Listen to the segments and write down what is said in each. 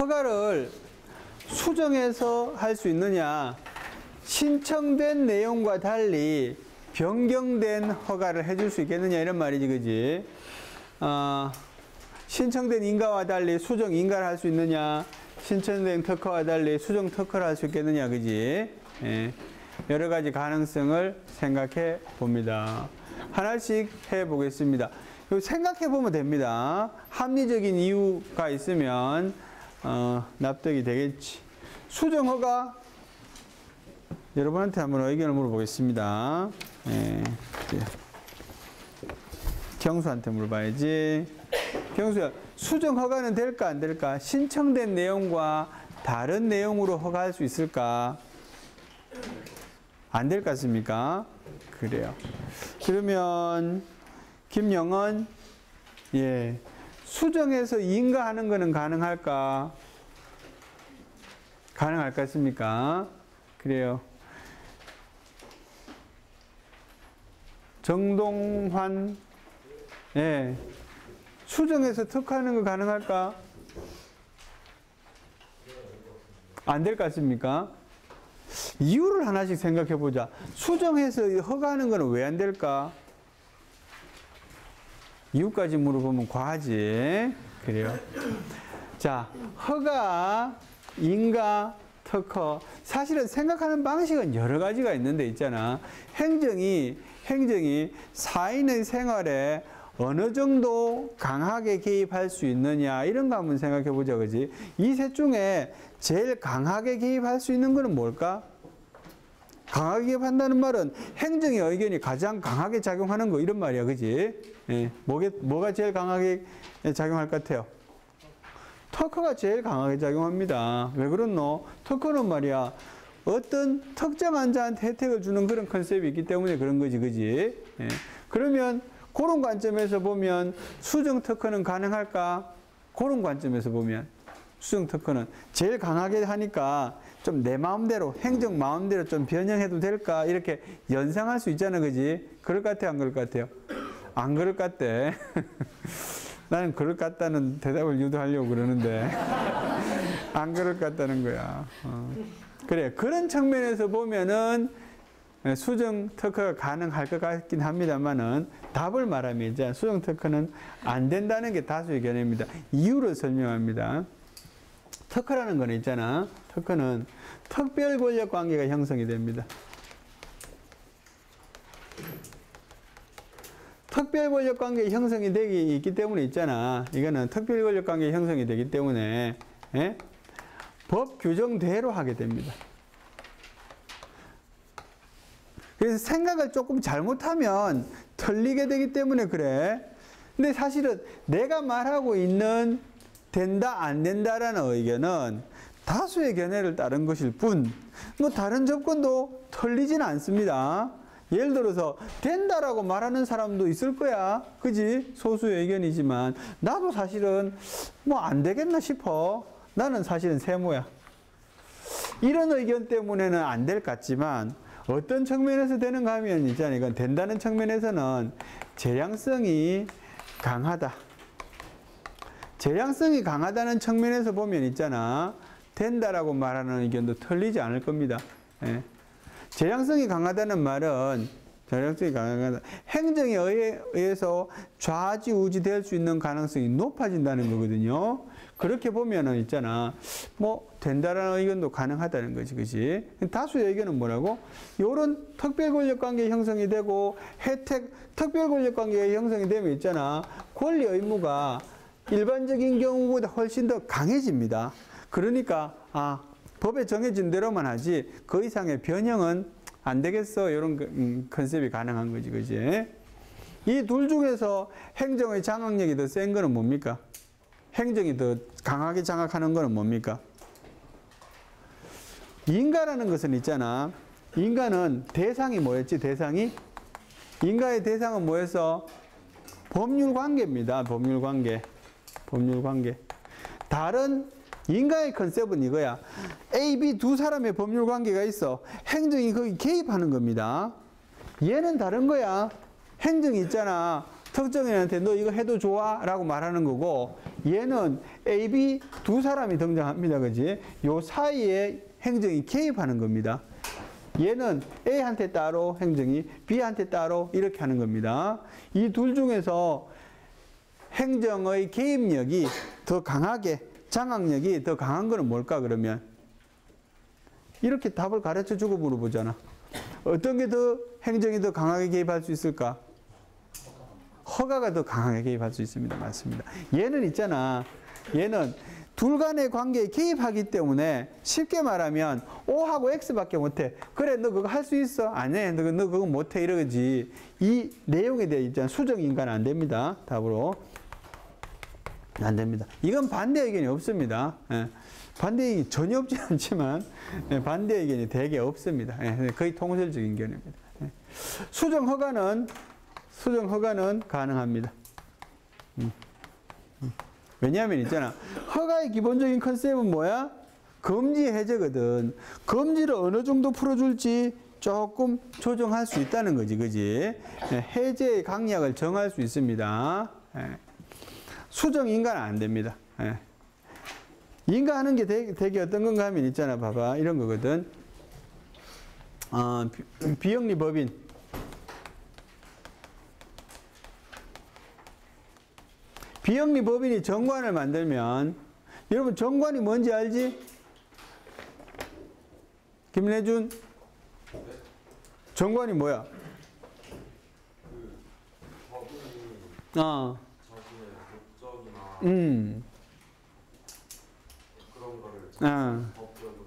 허가를 수정해서 할 수 있느냐? 신청된 내용과 달리 변경된 허가를 해줄 수 있겠느냐 이런 말이지, 그지? 신청된 인가와 달리 수정 인가를 할 수 있느냐? 신청된 특허와 달리 수정 특허를 할 수 있겠느냐, 그지? 예. 여러 가지 가능성을 생각해 봅니다. 하나씩 해 보겠습니다. 생각해 보면 됩니다. 합리적인 이유가 있으면 납득이 되겠지. 수정 허가 여러분한테 한번 의견을 물어보겠습니다. 예. 경수한테 물어봐야지. 경수야, 수정 허가는 될까 안 될까? 신청된 내용과 다른 내용으로 허가할 수 있을까? 안 될 것 같습니까? 그래요. 그러면 김영은, 예, 수정해서 인가하는 거는 가능할까? 가능할 것 같습니까? 그래요. 정동환, 예, 수정해서 특허하는 거 가능할까? 안 될 것 같습니까? 이유를 하나씩 생각해 보자. 수정해서 허가하는 거는 왜 안 될까? 이유까지 물어보면 과하지. 그래요. 자, 허가, 인가, 특허. 사실은 생각하는 방식은 여러 가지가 있는데 있잖아. 행정이 사인의 생활에 어느 정도 강하게 개입할 수 있느냐 이런 거 한번 생각해 보자, 그지? 이 셋 중에 제일 강하게 개입할 수 있는 거는 뭘까? 강하게 개입한다는 말은 행정의 의견이 가장 강하게 작용하는 거 이런 말이야, 그지? 예, 뭐가 제일 강하게 작용할 것 같아요? 특허가 제일 강하게 작용합니다. 왜 그렇노? 특허는 말이야 어떤 특정한 자한테 혜택을 주는 그런 컨셉이 있기 때문에 그런 거지, 그지? 예. 그러면 그런 관점에서 보면 수정 특허는 가능할까? 그런 관점에서 보면 수정 특허는 제일 강하게 하니까 좀 내 마음대로, 행정 마음대로 좀 변형해도 될까? 이렇게 연상할 수 있잖아, 그지? 그럴 것 같아, 안 그럴 것 같아요? 안 그럴 것 같대. 나는 그럴 것 같다는 대답을 유도하려고 그러는데 안 그럴 것 같다는 거야. 그래, 그런 측면에서 보면은 수정 특허가 가능할 것 같긴 합니다만은 답을 말하면 이제 수정 특허는 안 된다는 게 다수의 견해입니다. 이유를 설명합니다. 특허라는 건 있잖아. 특허는 특별 권력 관계가 형성이 됩니다. 특별 권력 관계 형성이 되기 있기 때문에 있잖아. 이거는 특별 권력 관계 형성이 되기 때문에 예? 법 규정대로 하게 됩니다. 그래서 생각을 조금 잘못하면 틀리게 되기 때문에 그래. 근데 사실은 내가 말하고 있는 된다 안 된다라는 의견은 다수의 견해를 따른 것일 뿐 뭐 다른 접근도 틀리지는 않습니다. 예를 들어서 된다라고 말하는 사람도 있을 거야. 그지? 소수의 의견이지만 나도 사실은 뭐 안 되겠나 싶어. 나는 사실은 세모야. 이런 의견 때문에는 안 될 것 같지만 어떤 측면에서 되는가 하면 있잖아요. 이건 된다는 측면에서는 재량성이 강하다. 재량성이 강하다는 측면에서 보면 있잖아. 된다라고 말하는 의견도 틀리지 않을 겁니다. 예. 재량성이 강하다는 말은 행정에 의해서 좌지우지 될 수 있는 가능성이 높아진다는 거거든요. 그렇게 보면은 있잖아. 뭐 된다라는 의견도 가능하다는 거지, 그지? 다수의 의견은 뭐라고? 요런 특별 권력 관계 형성이 되고 특별 권력 관계가 형성이 되면 있잖아. 권리 의무가 일반적인 경우보다 훨씬 더 강해집니다. 그러니까 법에 정해진 대로만 하지 그 이상의 변형은 안 되겠어. 이런 컨셉이 가능한 거지, 그지? 이 둘 중에서 행정의 장악력이 더 센 거는 뭡니까? 행정이 더 강하게 장악하는 거는 뭡니까? 인가라는 것은 있잖아. 인가는 대상이 뭐였지? 대상이? 인가의 대상은 뭐였어? 법률 관계입니다. 법률 관계. 법률 관계. 다른 인가의 컨셉은 이거야. A, B 두 사람의 법률 관계가 있어. 행정이 거기 개입하는 겁니다. 얘는 다른 거야. 행정이 있잖아. 특정인한테 너 이거 해도 좋아? 라고 말하는 거고, 얘는 A, B 두 사람이 등장합니다. 그지? 요 사이에 행정이 개입하는 겁니다. 얘는 A한테 따로 행정이 B한테 따로 이렇게 하는 겁니다. 이 둘 중에서 행정의 개입력이 더 강하게, 장악력이 더 강한 거는 뭘까, 그러면? 이렇게 답을 가르쳐 주고 물어보잖아. 어떤 게 더 행정이 더 강하게 개입할 수 있을까? 허가가 더 강하게 개입할 수 있습니다. 맞습니다. 얘는 있잖아. 얘는 둘 간의 관계에 개입하기 때문에 쉽게 말하면 O하고 X밖에 못해. 그래, 너 그거 할 수 있어? 안 해. 너 그거 못해. 이러지. 이 내용에 대해 있잖아. 수정인가는 안 됩니다. 답으로. 안 됩니다. 이건 반대 의견이 없습니다. 예. 반대 의견이 전혀 없지 않지만 반대 의견이 되게 없습니다. 예. 거의 통설적인 의견입니다. 예. 수정 허가는 가능합니다. 왜냐하면 있잖아. 허가의 기본적인 컨셉은 뭐야? 금지 해제거든. 금지를 어느 정도 풀어줄지 조금 조정할 수 있다는 거지. 그지? 해제의 강약을 정할 수 있습니다. 수정 인가는 안 됩니다. 인가하는 게 되게 어떤 건가 하면 있잖아. 봐봐. 이런 거거든. 비영리 법인. 비영리 법인이 정관을 만들면, 여러분 정관이 뭔지 알지? 김래준? 정관이 뭐야? 자신의 목적이나 그런 거를 법적으로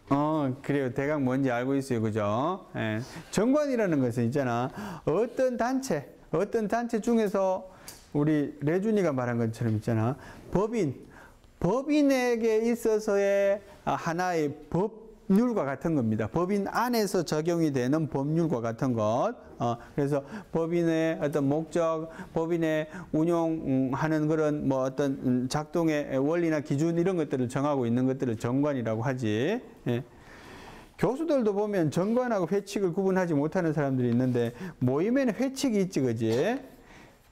정한. 그래요. 대강 뭔지 알고 있어요. 그죠? 예. 정관이라는 것은 있잖아. 어떤 단체 중에서 우리 레준이가 말한 것처럼 있잖아. 법인에게 있어서의 하나의 법률과 같은 겁니다. 법인 안에서 적용이 되는 법률과 같은 것. 그래서 법인의 어떤 목적, 법인의 운용하는 그런 뭐 어떤 작동의 원리나 기준 이런 것들을 정하고 있는 것들을 정관이라고 하지. 예. 교수들도 보면 정관하고 회칙을 구분하지 못하는 사람들이 있는데 모임에는 회칙이 있지, 그지?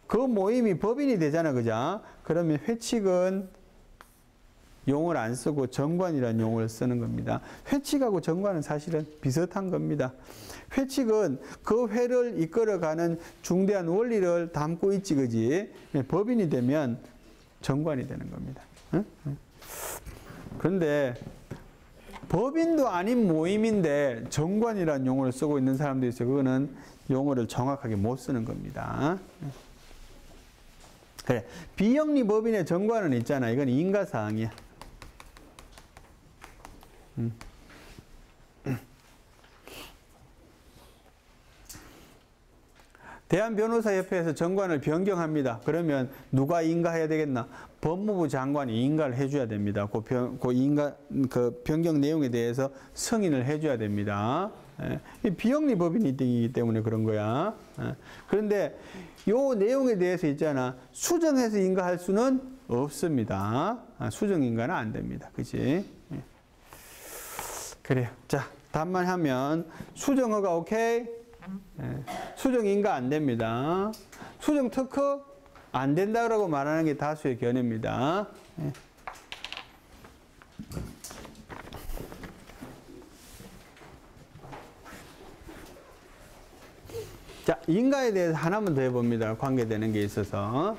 그 모임이 법인이 되잖아, 그죠? 그러면 회칙은 용어를 안 쓰고 정관이라는 용어를 쓰는 겁니다. 회칙하고 정관은 사실은 비슷한 겁니다. 회칙은 그 회를 이끌어가는 중대한 원리를 담고 있지, 그지? 법인이 되면 정관이 되는 겁니다. 응? 그런데 법인도 아닌 모임인데 정관이라는 용어를 쓰고 있는 사람도 있어요. 그거는 용어를 정확하게 못 쓰는 겁니다. 그래. 비영리 법인의 정관은 있잖아. 이건 인가사항이야. 대한변호사협회에서 정관을 변경합니다. 그러면 누가 인가해야 되겠나? 법무부 장관이 인가를 해줘야 됩니다. 그 변경 내용에 대해서 승인을 해줘야 됩니다. 비영리 법인이기 때문에 그런 거야. 그런데 요 내용에 대해서 있잖아. 수정해서 인가할 수는 없습니다. 수정 인가는 안 됩니다. 그치? 그래요. 자, 답만 하면 수정허가 오케이? 수정 인가 안 됩니다. 수정 특허 안 된다고 말하는 게 다수의 견해입니다. 자, 인가에 대해서 하나만 더 해봅니다. 관계되는 게 있어서.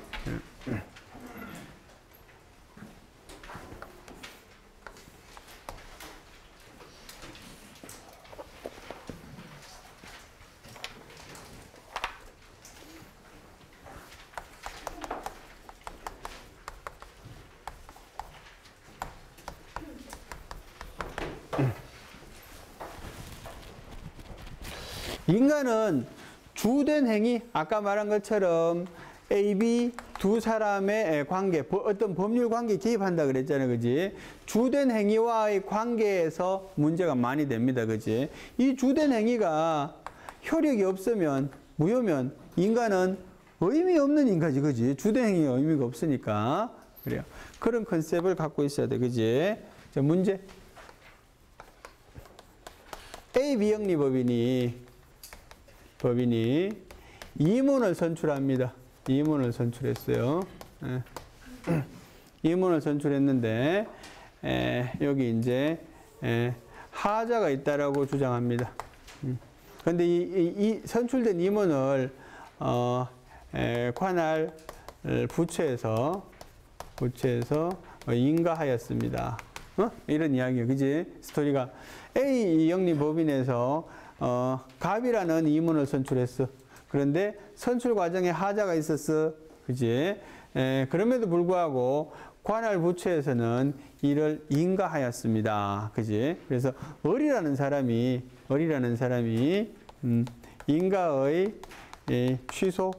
인가는 주된 행위, 아까 말한 것처럼 A, B 두 사람의 관계, 어떤 법률 관계에 개입한다 그랬잖아요. 그지? 주된 행위와의 관계에서 문제가 많이 됩니다. 그지? 이 주된 행위가 효력이 없으면, 무효면 인가는 의미 없는 인가지. 그지? 주된 행위가 의미가 없으니까. 그래요. 그런 컨셉을 갖고 있어야 돼. 그지? 자, 문제. A 비영리 법인이 이문을 선출합니다. 이문을 선출했어요. 예. 이문을 선출했는데 여기 이제 하자가 있다라고 주장합니다. 그런데 이 선출된 이문을 관할 부처에서 인가하였습니다. 이런 이야기예요. 그지? 스토리가 A 영리법인에서 갑이라는 이문을 선출했어. 그런데 선출 과정에 하자가 있었어. 그지? 그럼에도 불구하고 관할 부처에서는 이를 인가하였습니다. 그지? 그래서 을이라는 사람이 인가의 취소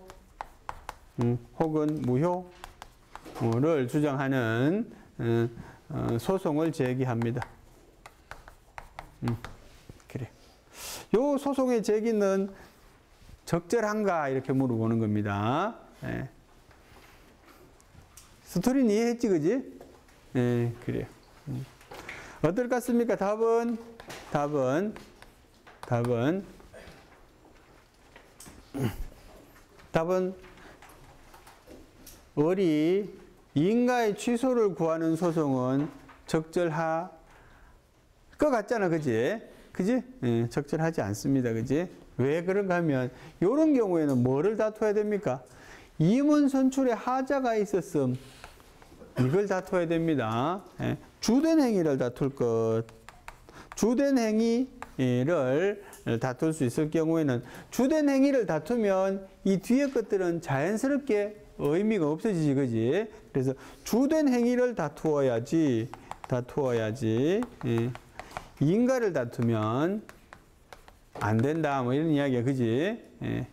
혹은 무효를 주장하는 소송을 제기합니다. 그래. 요 소송의 제기는 적절한가 이렇게 물어보는 겁니다. 예. 스토리는 이해했지, 그지? 예, 그래요. 어떨 것 같습니까? 답은 을이 인가의 취소를 구하는 소송은 적절할 것 같잖아, 그지? 그지? 예, 적절하지 않습니다, 그지? 왜 그런가 하면, 이런 경우에는 뭐를 다투어야 됩니까? 이문 선출에 하자가 있었음. 이걸 다투어야 됩니다. 예, 주된 행위를 다툴 것. 주된 행위를 다툴 수 있을 경우에는 주된 행위를 다투면 이 뒤에 것들은 자연스럽게 의미가 없어지지, 그지? 그래서 주된 행위를 다투어야지. 예. 인가를 다투면 안 된다, 뭐 이런 이야기야, 그지? 예.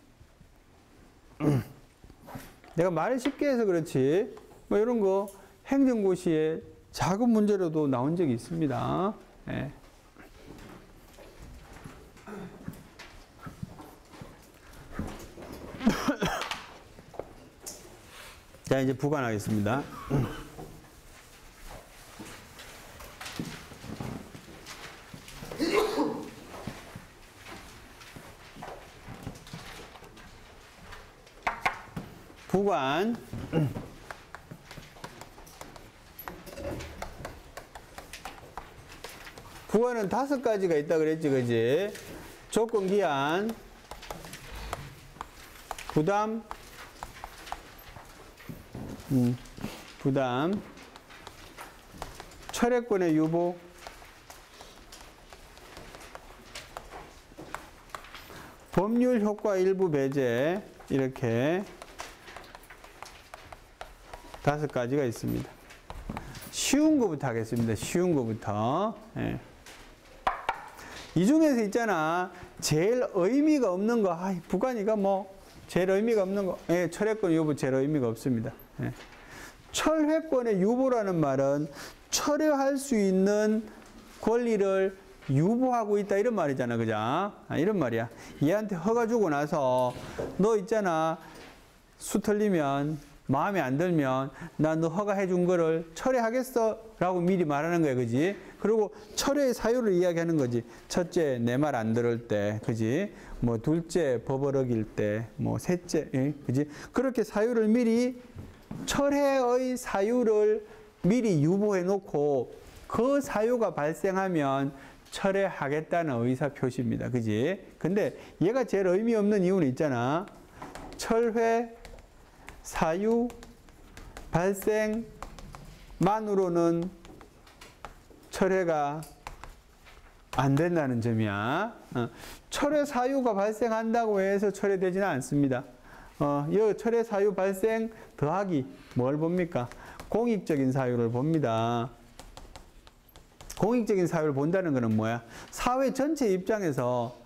내가 말을 쉽게 해서 그렇지, 뭐 이런 거 행정고시에 작은 문제로도 나온 적이 있습니다. 예. 자, 이제 부관하겠습니다. 부관. 부관은 5가지가 있다 그랬지, 그지? 조건 기한, 부담, 철회권의 유보, 법률 효과 일부 배제, 이렇게 5가지가 있습니다. 쉬운 거부터 하겠습니다. 쉬운 거부터. 예. 이 중에서 있잖아, 제일 의미가 없는 거, 부관이가 뭐 제일 의미가 없는 거, 예, 철회권 유보 제일 의미가 없습니다. 예. 철회권의 유보라는 말은 철회할 수 있는 권리를 유보하고 있다, 이런 말이잖아, 그죠? 이런 말이야. 얘한테 허가 주고 나서 너 있잖아, 수 틀리면 마음에 안 들면 나 너 허가해 준 거를 철회하겠어 라고 미리 말하는 거야, 그지? 그리고 철회의 사유를 이야기하는 거지. 첫째, 내 말 안 들을 때, 그지? 뭐 둘째, 법 어길 때, 뭐 셋째, 예? 그지? 그렇게 사유를 미리, 철회의 사유를 미리 유보해 놓고 그 사유가 발생하면 철회하겠다는 의사 표시입니다, 그지? 근데 얘가 제일 의미 없는 이유는 있잖아. 철회 사유 발생만으로는 철회가 안 된다는 점이야. 철회 사유가 발생한다고 해서 철회되지는 않습니다. 이 철회 사유 발생 더하기 뭘 봅니까? 공익적인 사유를 봅니다. 공익적인 사유를 본다는 것은 뭐야? 사회 전체 입장에서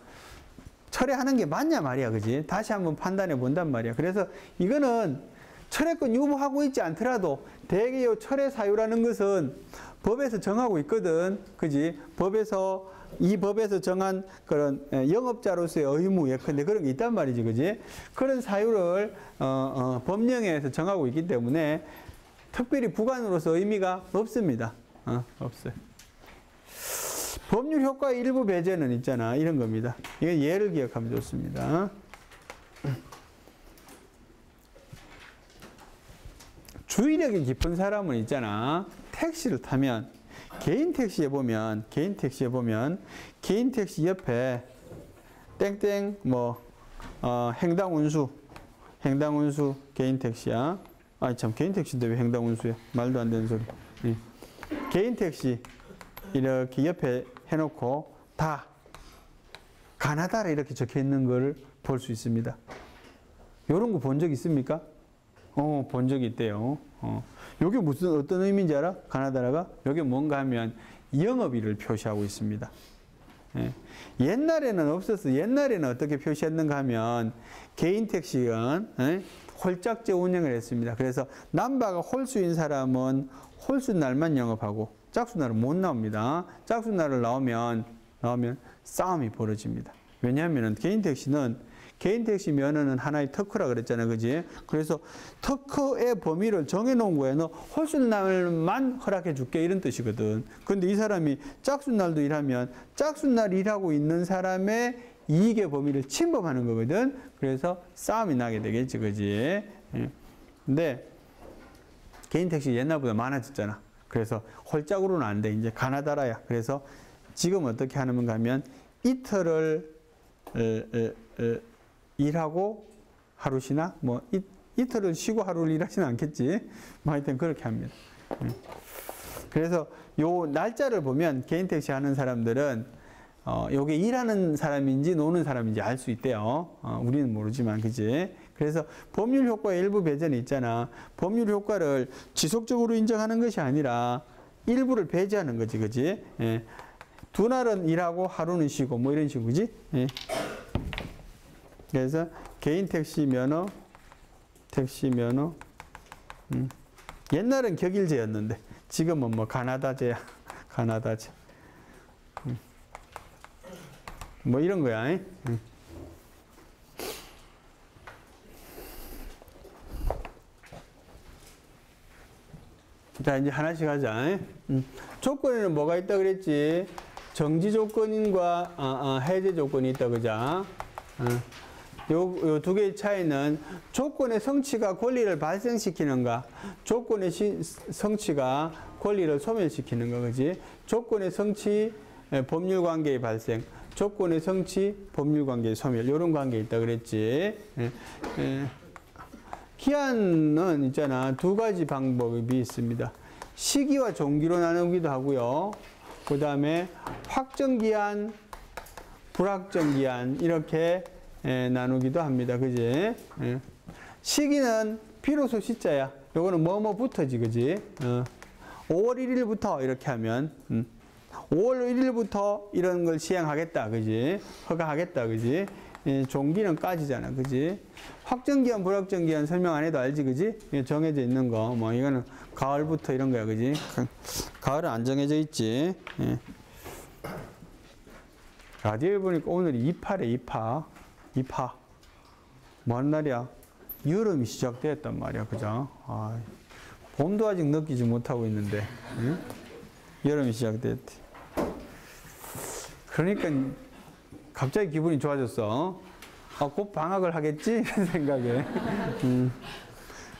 철회하는 게 맞냐 말이야, 그지? 다시 한번 판단해 본단 말이야. 그래서 이거는 철회권 유보하고 있지 않더라도 대개 이 철회 사유라는 것은 법에서 정하고 있거든, 그지? 이 법에서 정한 그런 영업자로서의 의무, 예컨대 그런 게 있단 말이지, 그지? 그런 사유를 법령에서 정하고 있기 때문에 특별히 부관으로서 의미가 없습니다. 없어요. 법률 효과 일부 배제는 있잖아, 이런 겁니다. 이거 예를 기억하면 좋습니다. 주의력이 깊은 사람은 있잖아. 택시를 타면 개인 택시에 보면 개인 택시 옆에 땡땡 뭐 횡단운수 개인 택시야. 아니 참 개인 택시인데 왜 횡단운수야? 말도 안 되는 소리. 예. 개인 택시 이렇게 옆에 해놓고 다 가나다라 이렇게 적혀 있는 걸 볼 수 있습니다. 이런 거 본 적 있습니까? 본 적이 있대요. 요게 무슨 어떤 의미인지 알아? 가나다라가 요게 뭔가 하면 영업일을 표시하고 있습니다. 예. 옛날에는 없었어. 옛날에는 어떻게 표시했는가 하면 개인 택시가 홀짝제 운영을 했습니다. 그래서 남바가 홀수인 사람은 홀수 날만 영업하고 짝수날은 못 나옵니다. 짝수날을 나오면 싸움이 벌어집니다. 왜냐하면 개인 택시 면허는 하나의 특허라 그랬잖아요. 그지? 그래서 특허의 범위를 정해놓은 거에는 홀수날만 허락해 줄게 이런 뜻이거든. 근데 이 사람이 짝수날도 일하면 짝수날 일하고 있는 사람의 이익의 범위를 침범하는 거거든. 그래서 싸움이 나게 되겠지. 그지? 근데 개인 택시 옛날보다 많아졌잖아. 그래서 홀짝으로는 안 돼. 이제 가나다라야. 그래서 지금 어떻게 하는가 하면 이틀을 일하고 하루 쉬나? 뭐 이틀을 쉬고 하루를 일하지는 않겠지. 뭐 하여튼 그렇게 합니다. 그래서 요 날짜를 보면 개인 택시 하는 사람들은 요게 일하는 사람인지 노는 사람인지 알 수 있대요. 우리는 모르지만 그지? 그래서 법률 효과의 일부 배제는 있잖아. 법률 효과를 지속적으로 인정하는 것이 아니라 일부를 배제하는 거지. 그지? 예. 두 날은 일하고 하루는 쉬고 뭐 이런 식으로지? 예. 그래서 개인 택시 면허 옛날은 격일제였는데 지금은 뭐 가나다제야. 가나다제. 뭐 이런 거야. 자, 이제 하나씩 하자. 조건에는 뭐가 있다 그랬지? 정지 조건과 해제 조건이 있다 그자. 요 두 개의 차이는 조건의 성취가 권리를 발생시키는가, 조건의 성취가 권리를 소멸시키는 거, 그지? 조건의 성취, 법률 관계의 발생, 조건의 성취, 법률 관계의 소멸, 이런 관계 있다 그랬지. 기한은 있잖아. 두 가지 방법이 있습니다. 시기와 종기로 나누기도 하고요. 그 다음에 확정기한, 불확정기한 이렇게 나누기도 합니다. 그지? 시기는 비로소 시자야. 요거는 뭐뭐부터지. 그지? 5월 1일부터 이렇게 하면 5월 1일부터 이런 걸 시행하겠다. 그지? 허가하겠다. 그지? 종기는 까지잖아. 그지? 확정기한, 불확정기한 설명 안 해도 알지. 그지? 정해져 있는 거. 뭐 이거는 가을부터 이런 거야. 그지? 가을은 안 정해져 있지. 라디오에 보니까 오늘이 2파래. 2파. 뭔 날이야? 여름이 시작되었단 말이야. 그죠? 봄도 아직 느끼지 못하고 있는데. 응? 여름이 시작됐대. 그러니까 갑자기 기분이 좋아졌어. 곧 방학을 하겠지? 이런 생각에.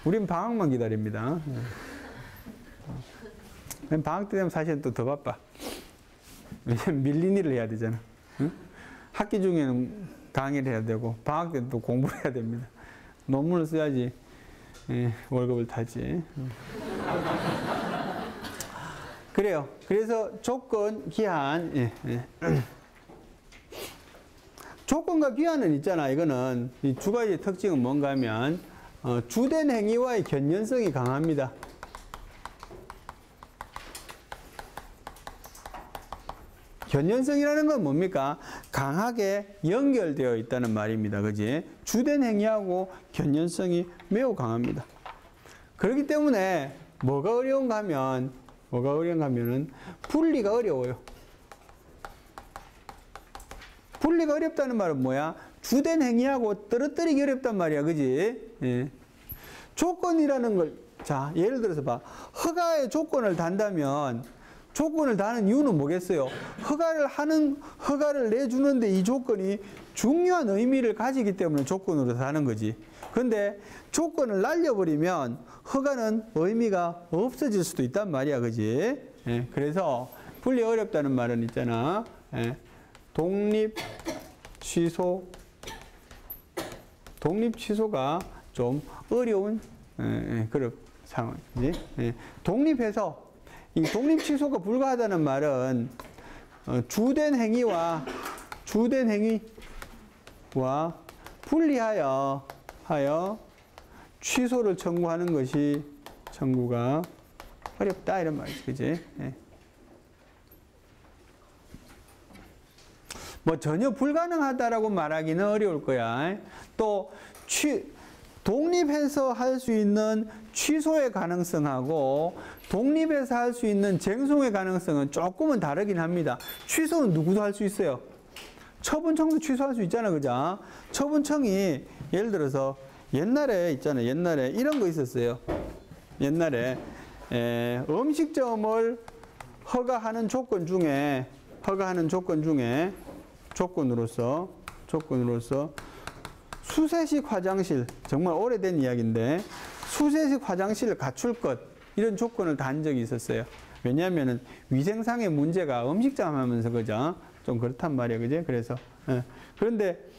우린 방학만 기다립니다. 방학 때 되면 사실은 또 더 바빠. 왜냐면 밀린 일을 해야 되잖아. 응? 학기 중에는 강의를 해야 되고, 방학 때는 또 공부를 해야 됩니다. 논문을 써야지 월급을 타지. 그래요. 그래서 조건, 기한. 조건과 기한은 있잖아. 이거는 이 두 가지 특징은 뭔가 하면 주된 행위와의 견연성이 강합니다. 견연성이라는 건 뭡니까? 강하게 연결되어 있다는 말입니다. 그지? 주된 행위하고 견연성이 매우 강합니다. 그렇기 때문에 뭐가 어려운가 하면은 분리가 어려워요. 분리가 어렵다는 말은 뭐야? 주된 행위하고 떨어뜨리기 어렵단 말이야. 그지? 예. 조건이라는 걸, 자, 예를 들어서 봐. 허가의 조건을 단다면 조건을 다는 이유는 뭐겠어요? 허가를 내주는데 이 조건이 중요한 의미를 가지기 때문에 조건으로 다는 거지. 근데 조건을 날려버리면 허가는 의미가 없어질 수도 있단 말이야, 그지? 예, 그래서 분리 어렵다는 말은 있잖아. 예, 독립 취소가 좀 어려운 그런 상황이지. 예, 독립해서 이 독립 취소가 불가하다는 말은 주된 행위와 분리하여 취소를 청구하는 것이 청구가 어렵다 이런 말이지, 그지? 예. 뭐 전혀 불가능하다라고 말하기는 어려울 거야. 또 독립해서 할 수 있는 취소의 가능성하고 독립해서 할 수 있는 쟁송의 가능성은 조금은 다르긴 합니다. 취소는 누구도 할 수 있어요. 처분청도 취소할 수 있잖아, 그죠? 처분청이 예를 들어서 옛날에 이런 거 있었어요. 옛날에 음식점을 허가하는 조건 중에 조건으로서 수세식 화장실, 정말 오래된 이야기인데 수세식 화장실을 갖출 것, 이런 조건을 단 적이 있었어요. 왜냐하면 위생상의 문제가 음식점 하면서 그죠? 좀 그렇단 말이에요, 그죠? 그래서 그런데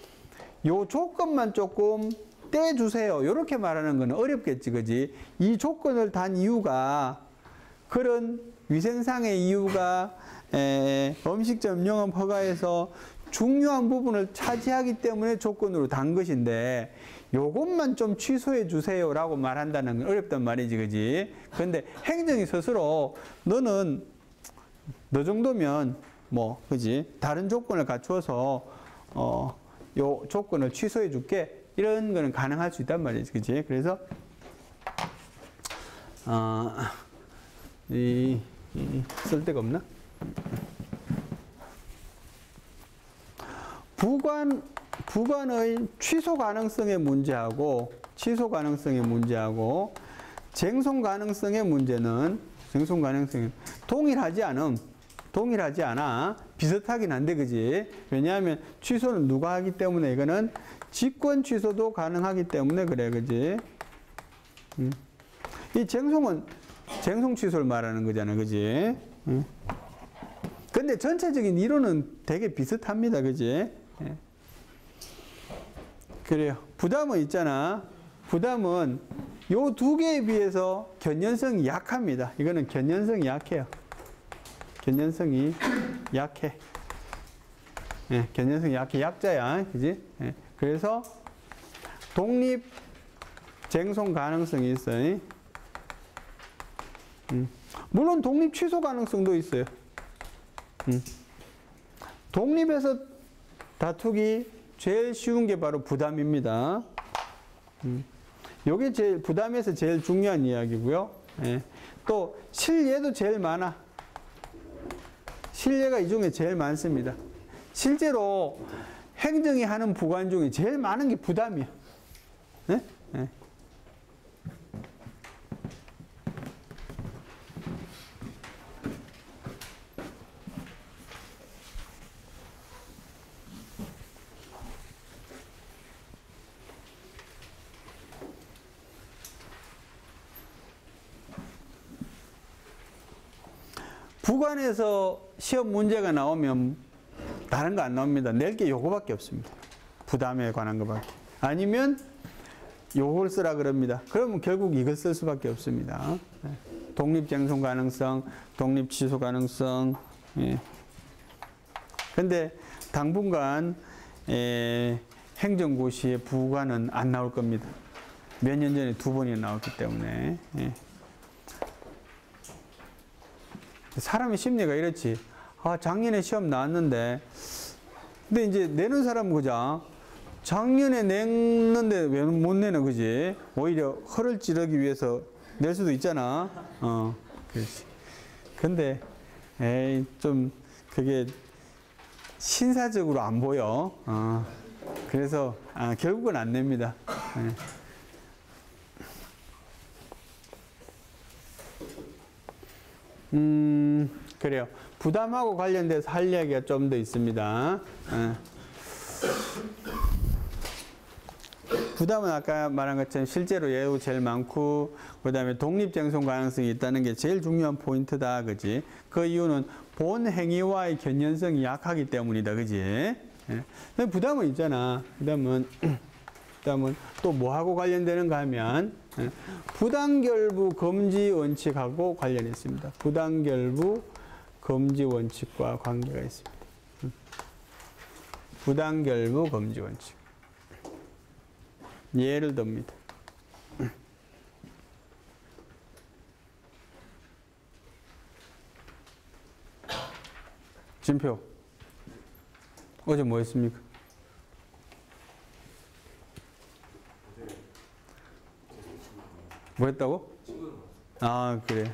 요 조건만 조금 떼주세요, 이렇게 말하는 건 어렵겠지, 그지? 이 조건을 단 이유가 그런 위생상의 이유가 음식점 영업 허가에서 중요한 부분을 차지하기 때문에 조건으로 단 것인데 요것만 좀 취소해 주세요라고 말한다는 건 어렵단 말이지, 그지? 그런데 행정이 스스로 너 정도면 뭐, 그지? 다른 조건을 갖추어서 요 조건을 취소해 줄게, 이런 거는 가능할 수 있단 말이지, 그지? 그래서 쓸 데가 없나? 부관의 취소 가능성의 문제하고 쟁송 가능성의 문제는 동일하지 않아. 비슷하긴 한데, 그지? 왜냐하면 취소는 누가 하기 때문에 이거는 직권 취소도 가능하기 때문에 그래, 그지? 이 쟁송은 쟁송 취소를 말하는 거잖아, 그지? 근데 전체적인 이론은 되게 비슷합니다, 그지? 그래요. 부담은 있잖아. 부담은 요 두 개에 비해서 견연성이 약합니다. 이거는 견연성이 약해요. 견연성이 약해. 견연성이 약해. 약자야. 그지? 그래서 독립 쟁송 가능성이 있어요. 물론 독립 취소 가능성도 있어요. 독립해서 다투기 제일 쉬운 게 바로 부담입니다. 요게 제일 부담에서 제일 중요한 이야기고요. 또 실례도 제일 많아. 실례가 이 중에 제일 많습니다. 실제로 행정이 하는 부관 중에 제일 많은 게 부담이야. 네? 네. 부관에서 시험 문제가 나오면 다른 거 안 나옵니다. 낼 게 요거밖에 없습니다. 부담에 관한 거밖에. 아니면 요걸 쓰라 그럽니다. 그러면 결국 이걸 쓸 수밖에 없습니다. 독립쟁송 가능성, 독립취소 가능성. 근데 당분간 행정고시의 부관은 안 나올 겁니다. 몇 년 전에 2번이나 나왔기 때문에. 사람의 심리가 이렇지. 작년에 시험 나왔는데, 근데 이제 내는 사람은 그죠? 작년에 냈는데 왜 못 내는 거지? 오히려 허를 찌르기 위해서 낼 수도 있잖아. 그렇지. 근데, 좀 그게 신사적으로 안 보여. 그래서, 결국은 안 냅니다. 그래요. 부담하고 관련돼서 할 이야기가 좀 더 있습니다. 부담은 아까 말한 것처럼 실제로 예우 제일 많고, 그 다음에 독립쟁송 가능성이 있다는 게 제일 중요한 포인트다. 그지? 그 이유는 본 행위와의 견연성이 약하기 때문이다. 그지? 예. 부담은 있잖아. 부담은 또 뭐하고 관련되는가 하면, 부당결부 금지 원칙하고 관련이 있습니다. 부당결부 금지 원칙과 관계가 있습니다. 부당결부 금지 원칙. 예를 듭니다. 진표. 어제 뭐 했습니까? 뭐 했다고? 아, 그래.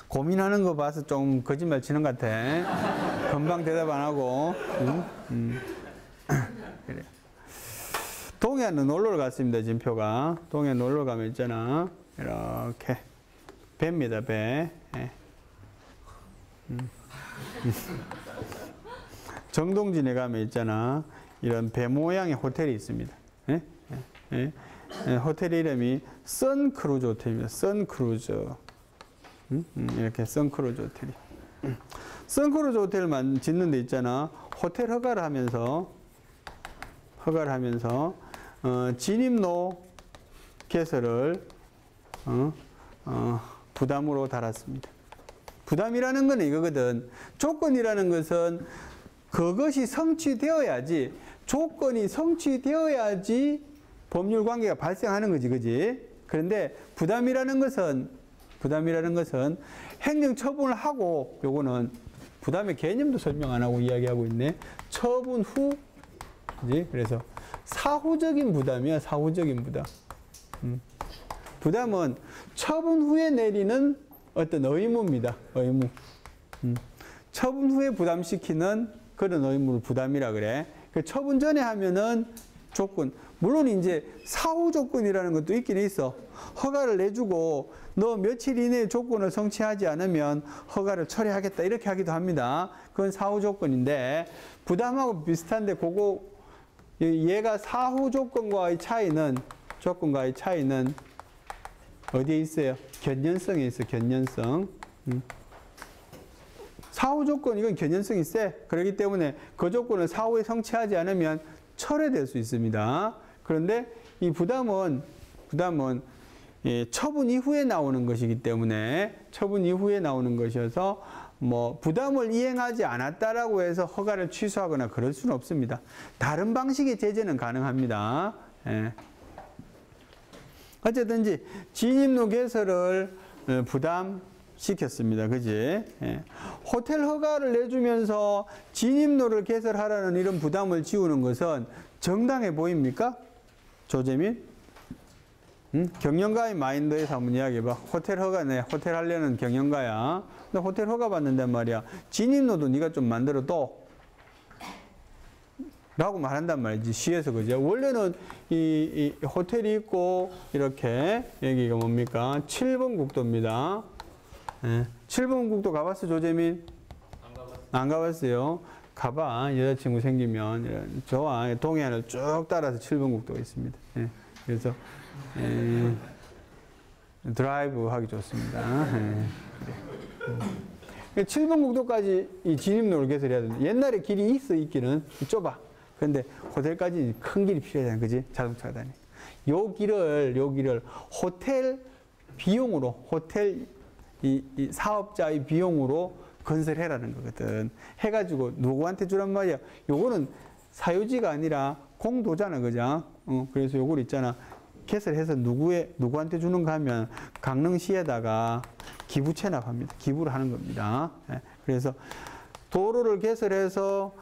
고민하는 거 봐서 좀 거짓말 치는 것 같아. 금방 대답 안 하고. 그래. 동해안은 놀러를 갔습니다. 진표가. 동해 놀러 가면 있잖아. 이렇게. 배입니다. 배. 예. 정동진에 가면 있잖아. 이런 배 모양의 호텔이 있습니다. 예? 예? 예. 호텔 이름이 선크루즈 호텔입니다. 선크루즈. 이렇게 선크루즈 호텔이. 선크루즈 호텔만 짓는 데 있잖아. 호텔 허가를 하면서 진입로 개설을 부담으로 달았습니다. 부담이라는 건 이거거든. 조건이라는 것은 그것이 성취되어야지, 조건이 성취되어야지 법률 관계가 발생하는 거지, 그지? 그런데 부담이라는 것은 행정 처분을 하고, 요거는 부담의 개념도 설명 안 하고 이야기하고 있네. 처분 후, 그지? 그래서 사후적인 부담이야, 사후적인 부담. 부담은 처분 후에 내리는 어떤 의무입니다, 의무. 처분 후에 부담시키는 그런 의무를 부담이라 그래. 그 처분 전에 하면은 조건. 물론 이제 사후 조건이라는 것도 있긴 있어. 허가를 내주고 너 며칠 이내에 조건을 성취하지 않으면 허가를 철회하겠다 이렇게 하기도 합니다. 그건 사후 조건인데 부담하고 비슷한데 그거 얘가 사후 조건과의 차이는 어디에 있어요? 견연성에 있어. 견연성. 사후 조건 이건 견연성이 세. 그렇기 때문에 그 조건을 사후에 성취하지 않으면 철회될 수 있습니다. 그런데 이 부담은 처분 이후에 나오는 것이기 때문에 처분 이후에 나오는 것이어서 뭐 부담을 이행하지 않았다라고 해서 허가를 취소하거나 그럴 수는 없습니다. 다른 방식의 제재는 가능합니다. 예. 어쨌든지 진입로 개설을 부담시켰습니다. 그지? 예. 호텔 허가를 내주면서 진입로를 개설하라는 이런 부담을 지우는 것은 정당해 보입니까? 조재민? 경영가의 마인드에서 한번 이야기해봐. 호텔 허가네. 호텔 하려는 경영가야. 근데 호텔 허가 받는단 말이야. 진입로도 네가 좀 만들어둬. 라고 말한단 말이지. 시에서 그죠? 원래는 이 호텔이 있고 이렇게 여기가 뭡니까? 7번 국도입니다. 예. 7번 국도 가봤어, 조재민? 안 가봤어요. 가봐. 여자친구 생기면 좋아. 동해안을 쭉 따라서 7번 국도가 있습니다. 예. 그래서 드라이브 하기 좋습니다. 예. 7번 국도까지 이 진입로를 개설해야 된다. 옛날에 길이 있기는 좁아. 근데 호텔까지 큰 길이 필요하잖아. 그지? 자동차가 다니. 요 길을 호텔 비용으로, 호텔 이 사업자의 비용으로 건설해라는 거거든. 해가지고 누구한테 주란 말이야. 요거는 사유지가 아니라 공도잖아. 그죠? 그래서 요걸 있잖아. 개설해서 누구한테 주는가 하면 강릉시에다가 기부 체납합니다. 기부를 하는 겁니다. 예. 그래서 도로를 개설해서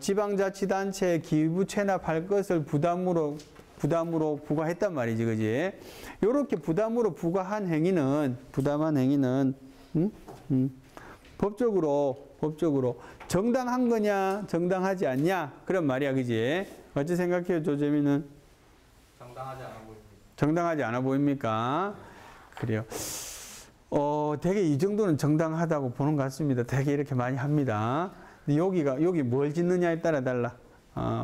지방자치단체에 기부 체납할 것을 부담으로 부과했단 말이지, 그지? 요렇게 부담으로 부과한 행위는, 법적으로 정당한 거냐, 정당하지 않냐, 그런 말이야, 그지? 어찌 생각해요, 조재민은? 정당하지 않아 보입니다. 정당하지 않아 보입니까? 그래요. 되게 이 정도는 정당하다고 보는 것 같습니다. 되게 이렇게 많이 합니다. 근데 여기 뭘 짓느냐에 따라 달라.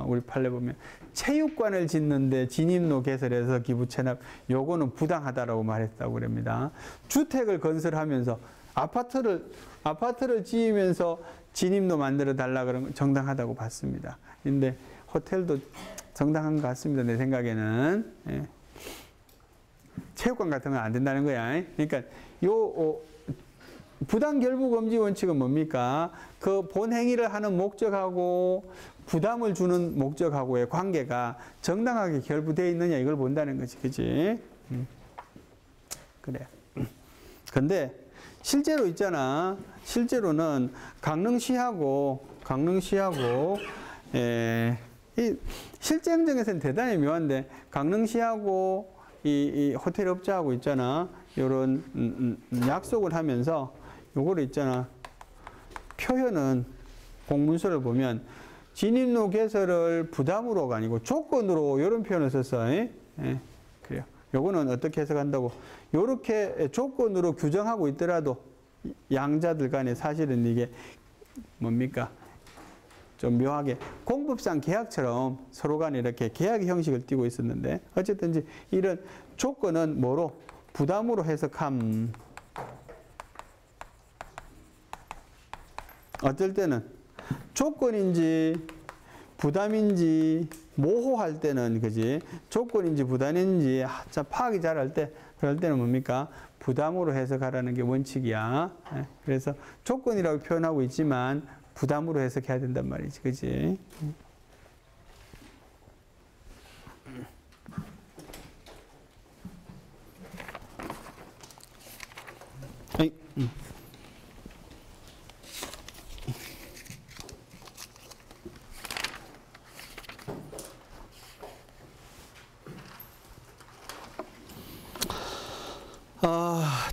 우리 판례 보면 체육관을 짓는데 진입로 개설해서 기부 체납, 요거는 부당하다라고 말했다고 그럽니다. 주택을 건설하면서 아파트를 지으면서 진입로 만들어 달라 그런 건 정당하다고 봤습니다. 근데 호텔도 정당한 것 같습니다. 내 생각에는. 예. 체육관 같은 건 안 된다는 거야. 그러니까 부당 결부 금지 원칙은 뭡니까? 그 본 행위를 하는 목적하고 부담을 주는 목적하고의 관계가 정당하게 결부되어 있느냐 이걸 본다는 거지. 그지? 그래. 근데 실제로 있잖아. 실제로는 강릉시하고 이 실제 행정에서는 대단히 묘한데 강릉시하고 이 호텔 업자하고 있잖아. 요런 약속을 하면서 요거를 있잖아. 표현은 공문서를 보면 진입로 개설을 부담으로가 아니고 조건으로 이런 표현을 썼어. 그래요. 요거는 어떻게 해석한다고? 요렇게 조건으로 규정하고 있더라도 양자들 간에 사실은 이게 뭡니까? 좀 묘하게 공법상 계약처럼 서로 간에 이렇게 계약의 형식을 띠고 있었는데 어쨌든지 이런 조건은 뭐로? 부담으로 해석함. 어쩔 때는 조건인지 부담인지 모호할 때는 그지 조건인지 부담인지 파악이 잘 할 때 그럴 때는 뭡니까 부담으로 해석하라는 게 원칙이야. 그래서 조건이라고 표현하고 있지만 부담으로 해석해야 된단 말이지, 그지?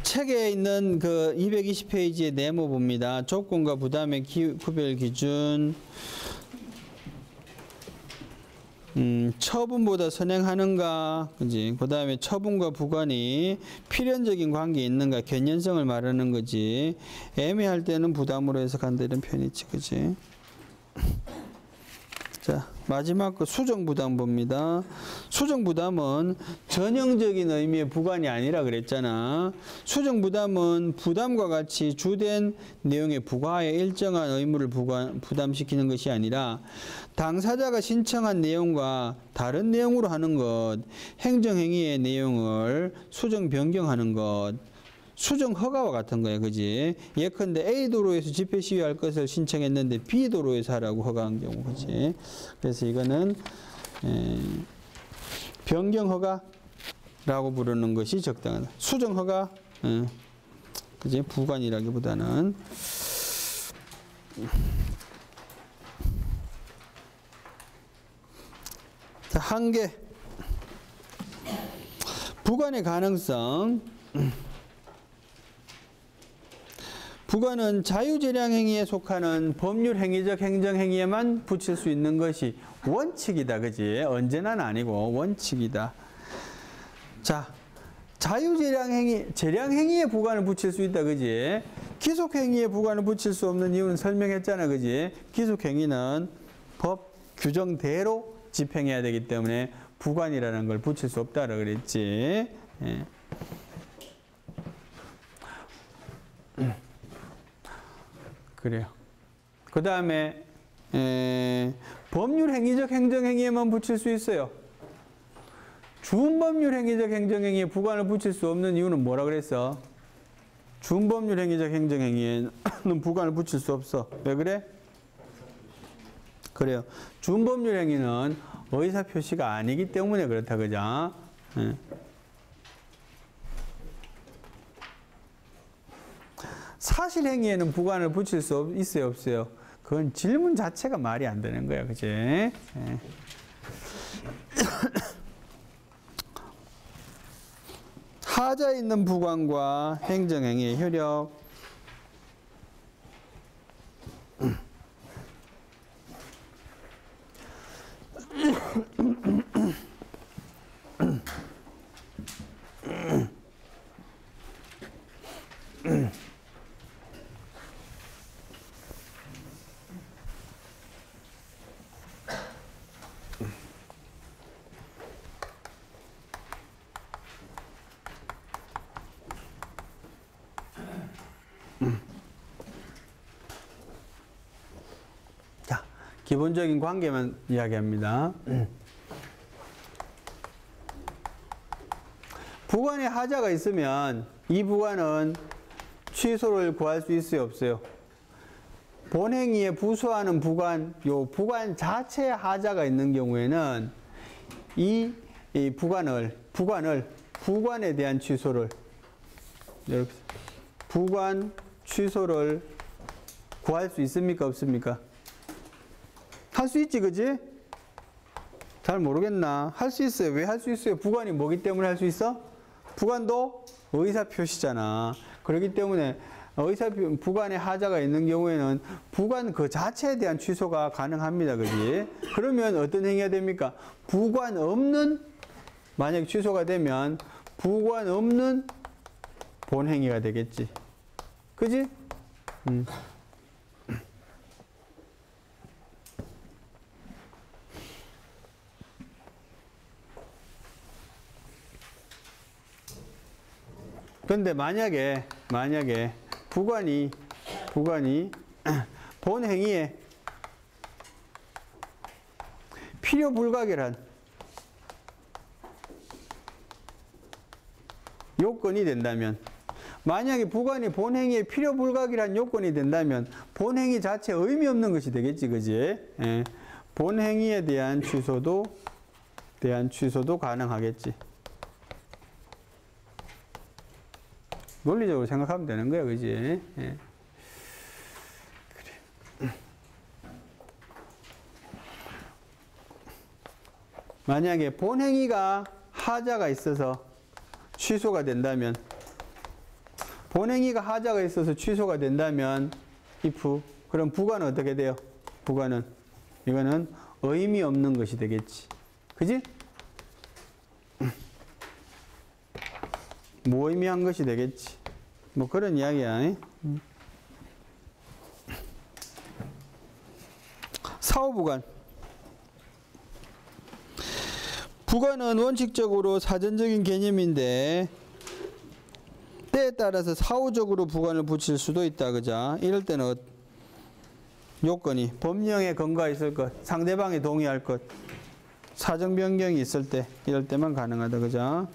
책에 있는 그 220페이지의 네모 봅니다. 조건과 부담의 구별 기준, 처분보다 선행하는가, 그지? 그 다음에 처분과 부관이 필연적인 관계에 있는가, 견연성을 말하는 거지. 애매할 때는 부담으로 해석한다 이런 표현이 있지, 그지? 자, 마지막 거 수정부담 봅니다. 수정부담은 전형적인 의미의 부관이 아니라 그랬잖아. 수정부담은 부담과 같이 주된 내용의 부과에 일정한 의무를 부담시키는 것이 아니라 당사자가 신청한 내용과 다른 내용으로 하는 것, 행정행위의 내용을 수정 변경하는 것, 수정 허가와 같은 거야, 그지? 예컨대 A 도로에서 집회 시위할 것을 신청했는데 B 도로에서 하라고 허가한 경우, 그지? 그래서 이거는 변경 허가라고 부르는 것이 적당하다. 수정 허가, 그지? 부관이라기보다는. 자, 한계. 부관의 가능성. 부관은 자유재량행위에 속하는 법률 행위적 행정행위에만 붙일 수 있는 것이 원칙이다. 그지? 언제나는 아니고 원칙이다. 자, 자유재량행위, 재량행위에 부관을 붙일 수 있다. 그지? 기속행위에 부관을 붙일 수 없는 이유는 설명했잖아. 그지? 기속행위는 법 규정대로 집행해야 되기 때문에 부관이라는 걸 붙일 수 없다고 그랬지. 예. 그래요. 그 다음에 법률 행위적 행정행위에만 붙일 수 있어요. 준법률 행위적 행정행위에 부관을 붙일 수 없는 이유는 뭐라 그랬어? 준법률 행위적 행정행위에는 부관을 붙일 수 없어. 왜 그래? 그래요. 준법률 행위는 의사표시가 아니기 때문에 그렇다. 그죠? 사실행위에는 부관을 붙일 수 있어요, 없어요? 그건 질문 자체가 말이 안 되는 거야, 그지? 예. 하자에 있는 부관과 행정행위의 효력. 기본적인 관계만 이야기합니다. 부관에 하자가 있으면 이 부관은 취소를 구할 수 있어요, 없어요? 본행위에 부수하는 부관, 요 부관 자체에 하자가 있는 경우에는 이 부관에 대한 취소를, 이렇게, 부관 취소를 구할 수 있습니까, 없습니까? 할 수 있지, 그지? 잘 모르겠나? 할 수 있어요. 왜 할 수 있어요? 부관이 뭐기 때문에 할 수 있어? 부관도 의사표시잖아. 그렇기 때문에 부관에 하자가 있는 경우에는 부관 그 자체에 대한 취소가 가능합니다. 그지? 그러면 어떤 행위가 됩니까? 부관 없는, 만약 취소가 되면 부관 없는 본행위가 되겠지. 그지? 근데 만약에 부관이 본 행위에 필요 불가결한 요건이 된다면, 만약에 부관이 본 행위에 필요 불가결한 요건이 된다면 본 행위 자체에 의미 없는 것이 되겠지, 그지? 예. 본 행위에 대한 취소도 가능하겠지. 논리적으로 생각하면 되는 거야, 그지? 예. 그래. 만약에 본행위가 하자가 있어서 취소가 된다면, 본행위가 하자가 있어서 취소가 된다면, if, 그럼 부관은 어떻게 돼요? 부관은, 이거는 의미 없는 것이 되겠지. 그지? 무의미한 것이 되겠지. 뭐 그런 이야기야. 사후부관. 부관은 원칙적으로 사전적인 개념인데 때에 따라서 사후적으로 부관을 붙일 수도 있다. 그죠? 이럴 때는 요건이 법령에 근거가 있을 것, 상대방이 동의할 것, 사정 변경이 있을 때, 이럴 때만 가능하다. 그죠?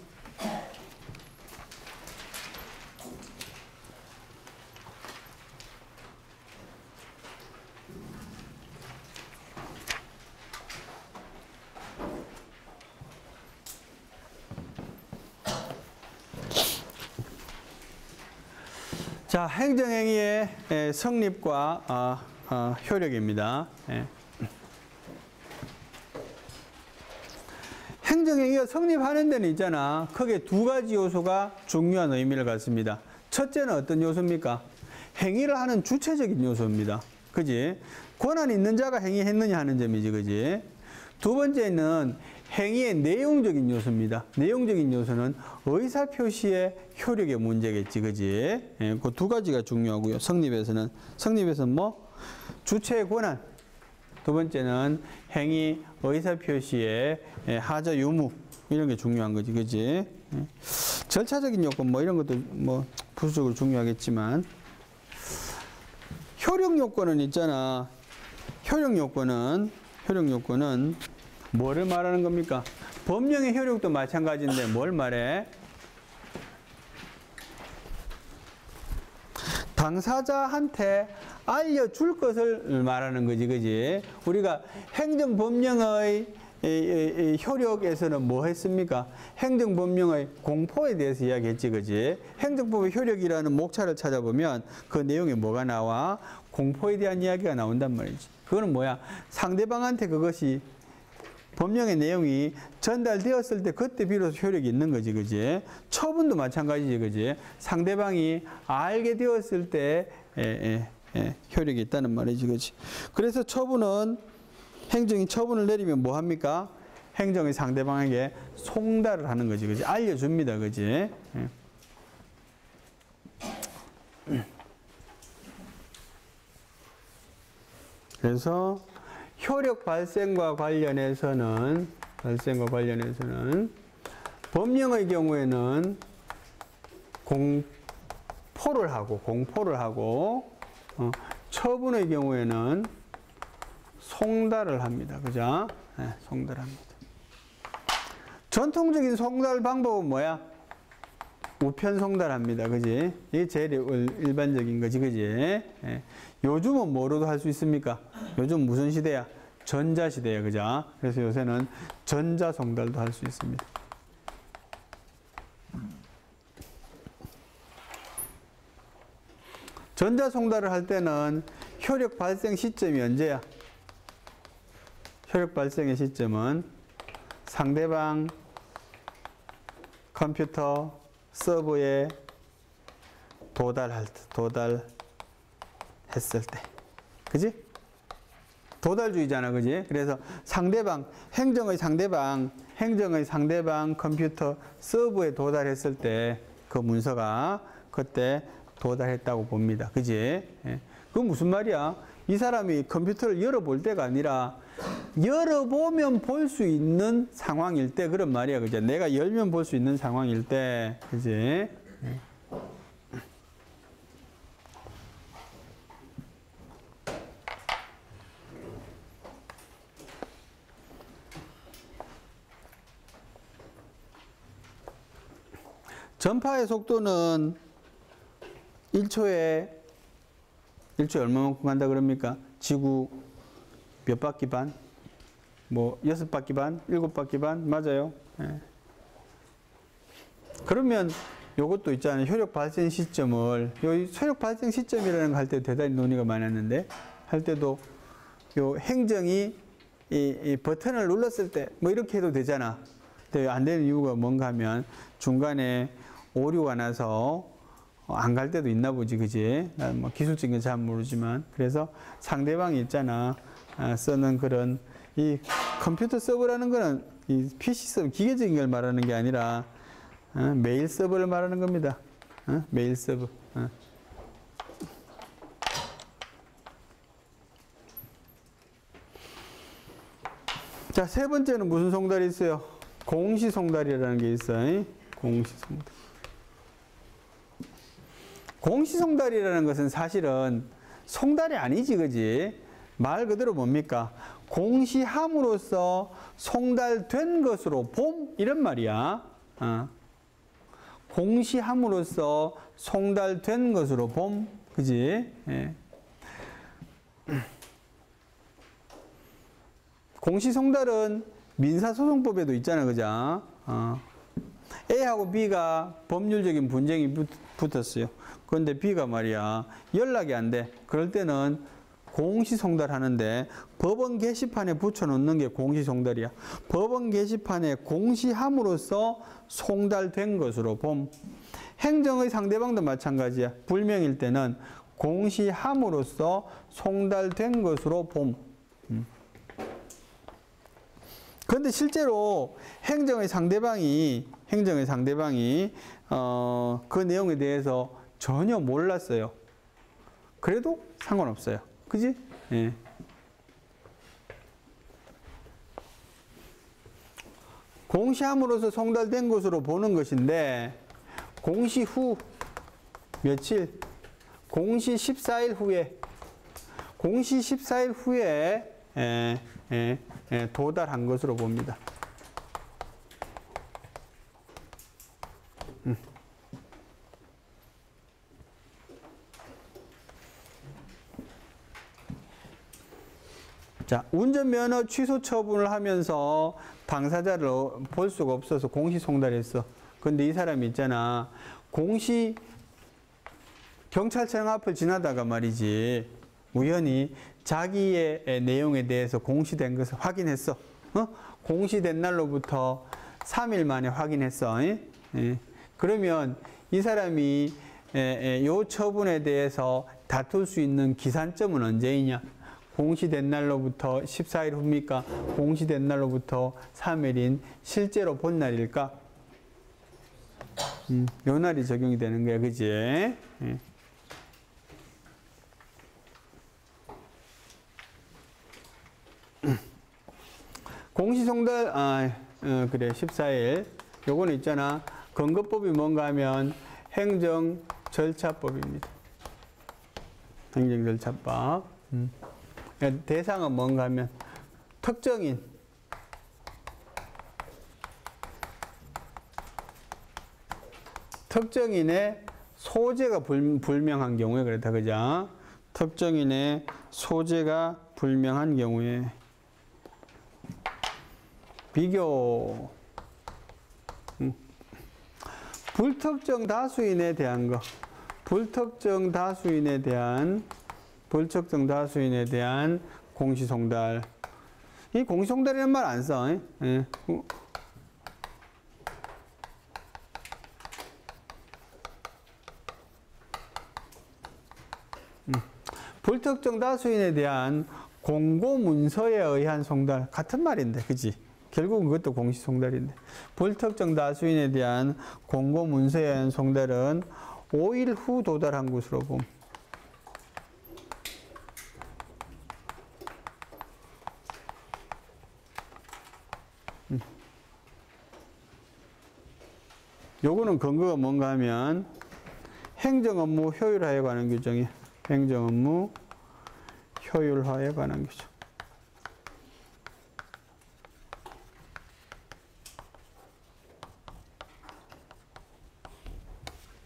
자, 행정행위의 성립과 효력입니다. 행정행위가 성립하는 데는 있잖아. 크게 두 가지 요소가 중요한 의미를 갖습니다. 첫째는 어떤 요소입니까? 행위를 하는 주체적인 요소입니다. 그지? 권한 있는 자가 행위했느냐 하는 점이지, 그지? 두 번째는 행위의 내용적인 요소입니다. 내용적인 요소는 의사표시의 효력의 문제겠지, 그지? 예, 그 두 가지가 중요하고요. 성립에서는 뭐? 주체의 권한. 두 번째는 행위 의사표시의 하자 유무. 이런 게 중요한 거지, 그지? 예. 절차적인 요건 뭐 이런 것도 뭐 부수적으로 중요하겠지만, 효력 요건은 있잖아. 효력 요건은 뭐를 말하는 겁니까? 법령의 효력도 마찬가지인데 뭘 말해? 당사자한테 알려줄 것을 말하는 거지, 그지? 우리가 행정법령의 효력에서는 뭐 했습니까? 행정법령의 공포에 대해서 이야기했지, 그지? 행정법의 효력이라는 목차를 찾아보면 그 내용에 뭐가 나와? 공포에 대한 이야기가 나온단 말이지. 그거는 뭐야? 상대방한테 그것이 법령의 내용이 전달되었을 때 그때 비로소 효력이 있는 거지, 그지? 처분도 마찬가지지, 그지? 상대방이 알게 되었을 때 효력이 있다는 말이지, 그지? 그래서 행정이 처분을 내리면 뭐 합니까? 행정이 상대방에게 송달을 하는 거지, 그지? 알려줍니다, 그지? 그래서 효력 발생과 관련해서는 법령의 경우에는 공포를 하고 처분의 경우에는 송달을 합니다. 그죠? 네, 송달합니다. 전통적인 송달 방법은 뭐야? 우편 송달합니다. 그지? 이게 제일 일반적인 거지. 그지? 예. 요즘은 뭐로도 할 수 있습니까? 요즘 무슨 시대야? 전자시대야. 그죠? 그래서 요새는 전자 송달도 할 수 있습니다. 전자 송달을 할 때는 효력 발생 시점이 언제야? 효력 발생의 시점은 상대방 컴퓨터 서버에 도달했을 때. 그지? 도달주의잖아. 그지? 그래서 행정의 상대방 컴퓨터 서버에 도달했을 때 그 문서가 그때 도달했다고 봅니다. 그지? 예. 그건 무슨 말이야? 이 사람이 컴퓨터를 열어볼 때가 아니라 열어보면 볼 수 있는 상황일 때 그런 말이야. 그죠? 내가 열면 볼 수 있는 상황일 때. 그지? 예. 전파의 속도는 1초에 얼마만큼 간다 그럽니까? 지구 몇 바퀴 반? 뭐 6바퀴 반? 7바퀴 반? 맞아요. 예. 그러면 요것도 있잖아요. 효력 발생 시점을 효력 발생 시점이라는 거 할 때 대단히 논의가 많았는데 할 때도 요 행정이 이 버튼을 눌렀을 때 뭐 이렇게 해도 되잖아. 근데 안 되는 이유가 뭔가 하면 중간에 오류가 나서 안 갈 때도 있나 보지, 그지? 난 뭐 기술적인 건 잘 모르지만. 그래서 상대방이 있잖아. 쓰는 그런, 이 컴퓨터 서버라는 거는 이 PC 서버, 기계적인 걸 말하는 게 아니라, 메일 서버를 말하는 겁니다. 메일 서버. 자, 세 번째는 무슨 송달이 있어요? 공시송달이라는 게 있어요. 공시송달. 공시송달이라는 것은 사실은 송달이 아니지, 그지? 말 그대로 뭡니까? 공시함으로써 송달된 것으로 봄? 이런 말이야. 공시함으로써 송달된 것으로 봄? 그지? 예. 공시송달은 민사소송법에도 있잖아, 그죠? A하고 B가 법률적인 분쟁이 붙었어요. 그런데 B가 말이야, 연락이 안 돼. 그럴 때는 공시송달 하는데 법원 게시판에 붙여놓는 게 공시송달이야. 법원 게시판에 공시함으로써 송달된 것으로 봄. 행정의 상대방도 마찬가지야. 불명일 때는 공시함으로써 송달된 것으로 봄. 그런데 실제로 행정의 상대방이 그 내용에 대해서 전혀 몰랐어요. 그래도 상관없어요. 그지? 예. 공시함으로써 송달된 것으로 보는 것인데 공시 후 며칠? 공시 14일 후에 도달한 것으로 봅니다. 자, 운전면허 취소 처분을 하면서 당사자를 볼 수가 없어서 공시송달했어. 근데 이 사람이 있잖아. 경찰청 앞을 지나다가 말이지. 우연히 자기의 내용에 대해서 공시된 것을 확인했어. 공시된 날로부터 3일 만에 확인했어. 그러면 이 사람이 요 처분에 대해서 다툴 수 있는 기산점은 언제이냐? 공시된 날로부터 14일 후입니까? 공시된 날로부터 3일인 실제로 본 날일까? 요 날이 적용이 되는 거야. 그지? 공시송달, 그래, 14일. 요거는 있잖아. 근거법이 뭔가 하면 행정절차법입니다. 행정절차법. 대상은 뭔가 하면 특정인, 특정인의 소재가 불명한 경우에 그렇다, 그죠? 특정인의 소재가 불명한 경우에 비교. 불특정 다수인에 대한 거. 불특정 다수인에 대한 공시송달. 이 공시송달이라는 말 안 써. 예. 불특정 다수인에 대한 공고문서에 의한 송달. 같은 말인데, 그지? 결국은 그것도 공시송달인데. 불특정 다수인에 대한 공고문서에 의한 송달은 5일 후 도달한 것으로 봄. 요거는 근거가 뭔가 하면 행정업무 효율화에 관한 규정이에요. 행정업무 효율화에 관한 규정.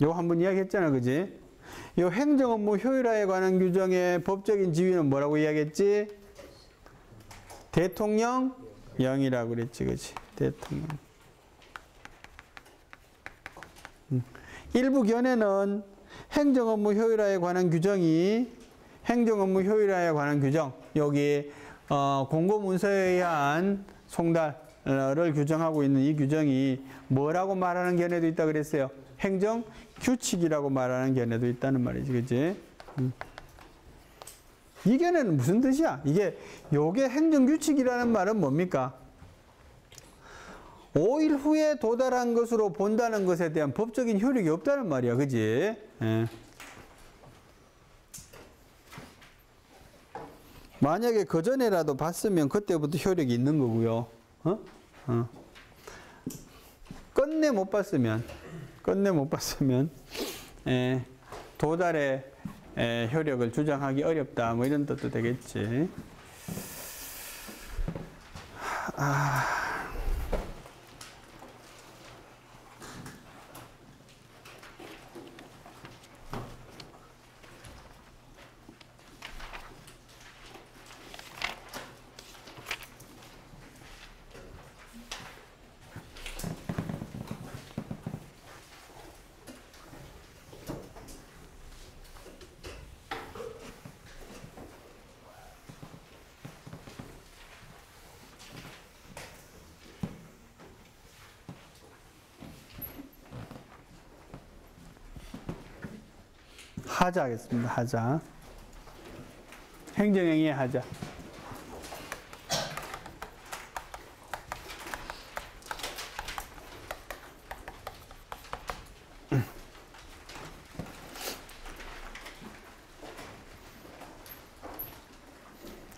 요거 한번 이야기했잖아, 그지? 요 행정업무 효율화에 관한 규정의 법적인 지위는 뭐라고 이야기했지? 대통령령이라고 그랬지, 그지? 대통령. 일부 견해는 행정업무 효율화에 관한 규정이 여기 공고문서에 의한 송달을 규정하고 있는 이 규정이 뭐라고 말하는 견해도 있다 그랬어요. 행정규칙이라고 말하는 견해도 있다는 말이지, 그치? 이 견해는 무슨 뜻이야? 요게 행정규칙이라는 말은 뭡니까? 5일 후에 도달한 것으로 본다는 것에 대한 법적인 효력이 없다는 말이야, 그지? 예. 만약에 그 전에라도 봤으면 그때부터 효력이 있는 거고요. 끝내 못 봤으면 도달의 효력을 주장하기 어렵다, 뭐 이런 뜻도 되겠지. 하자 하겠습니다. 하자. 행정행위의 하자.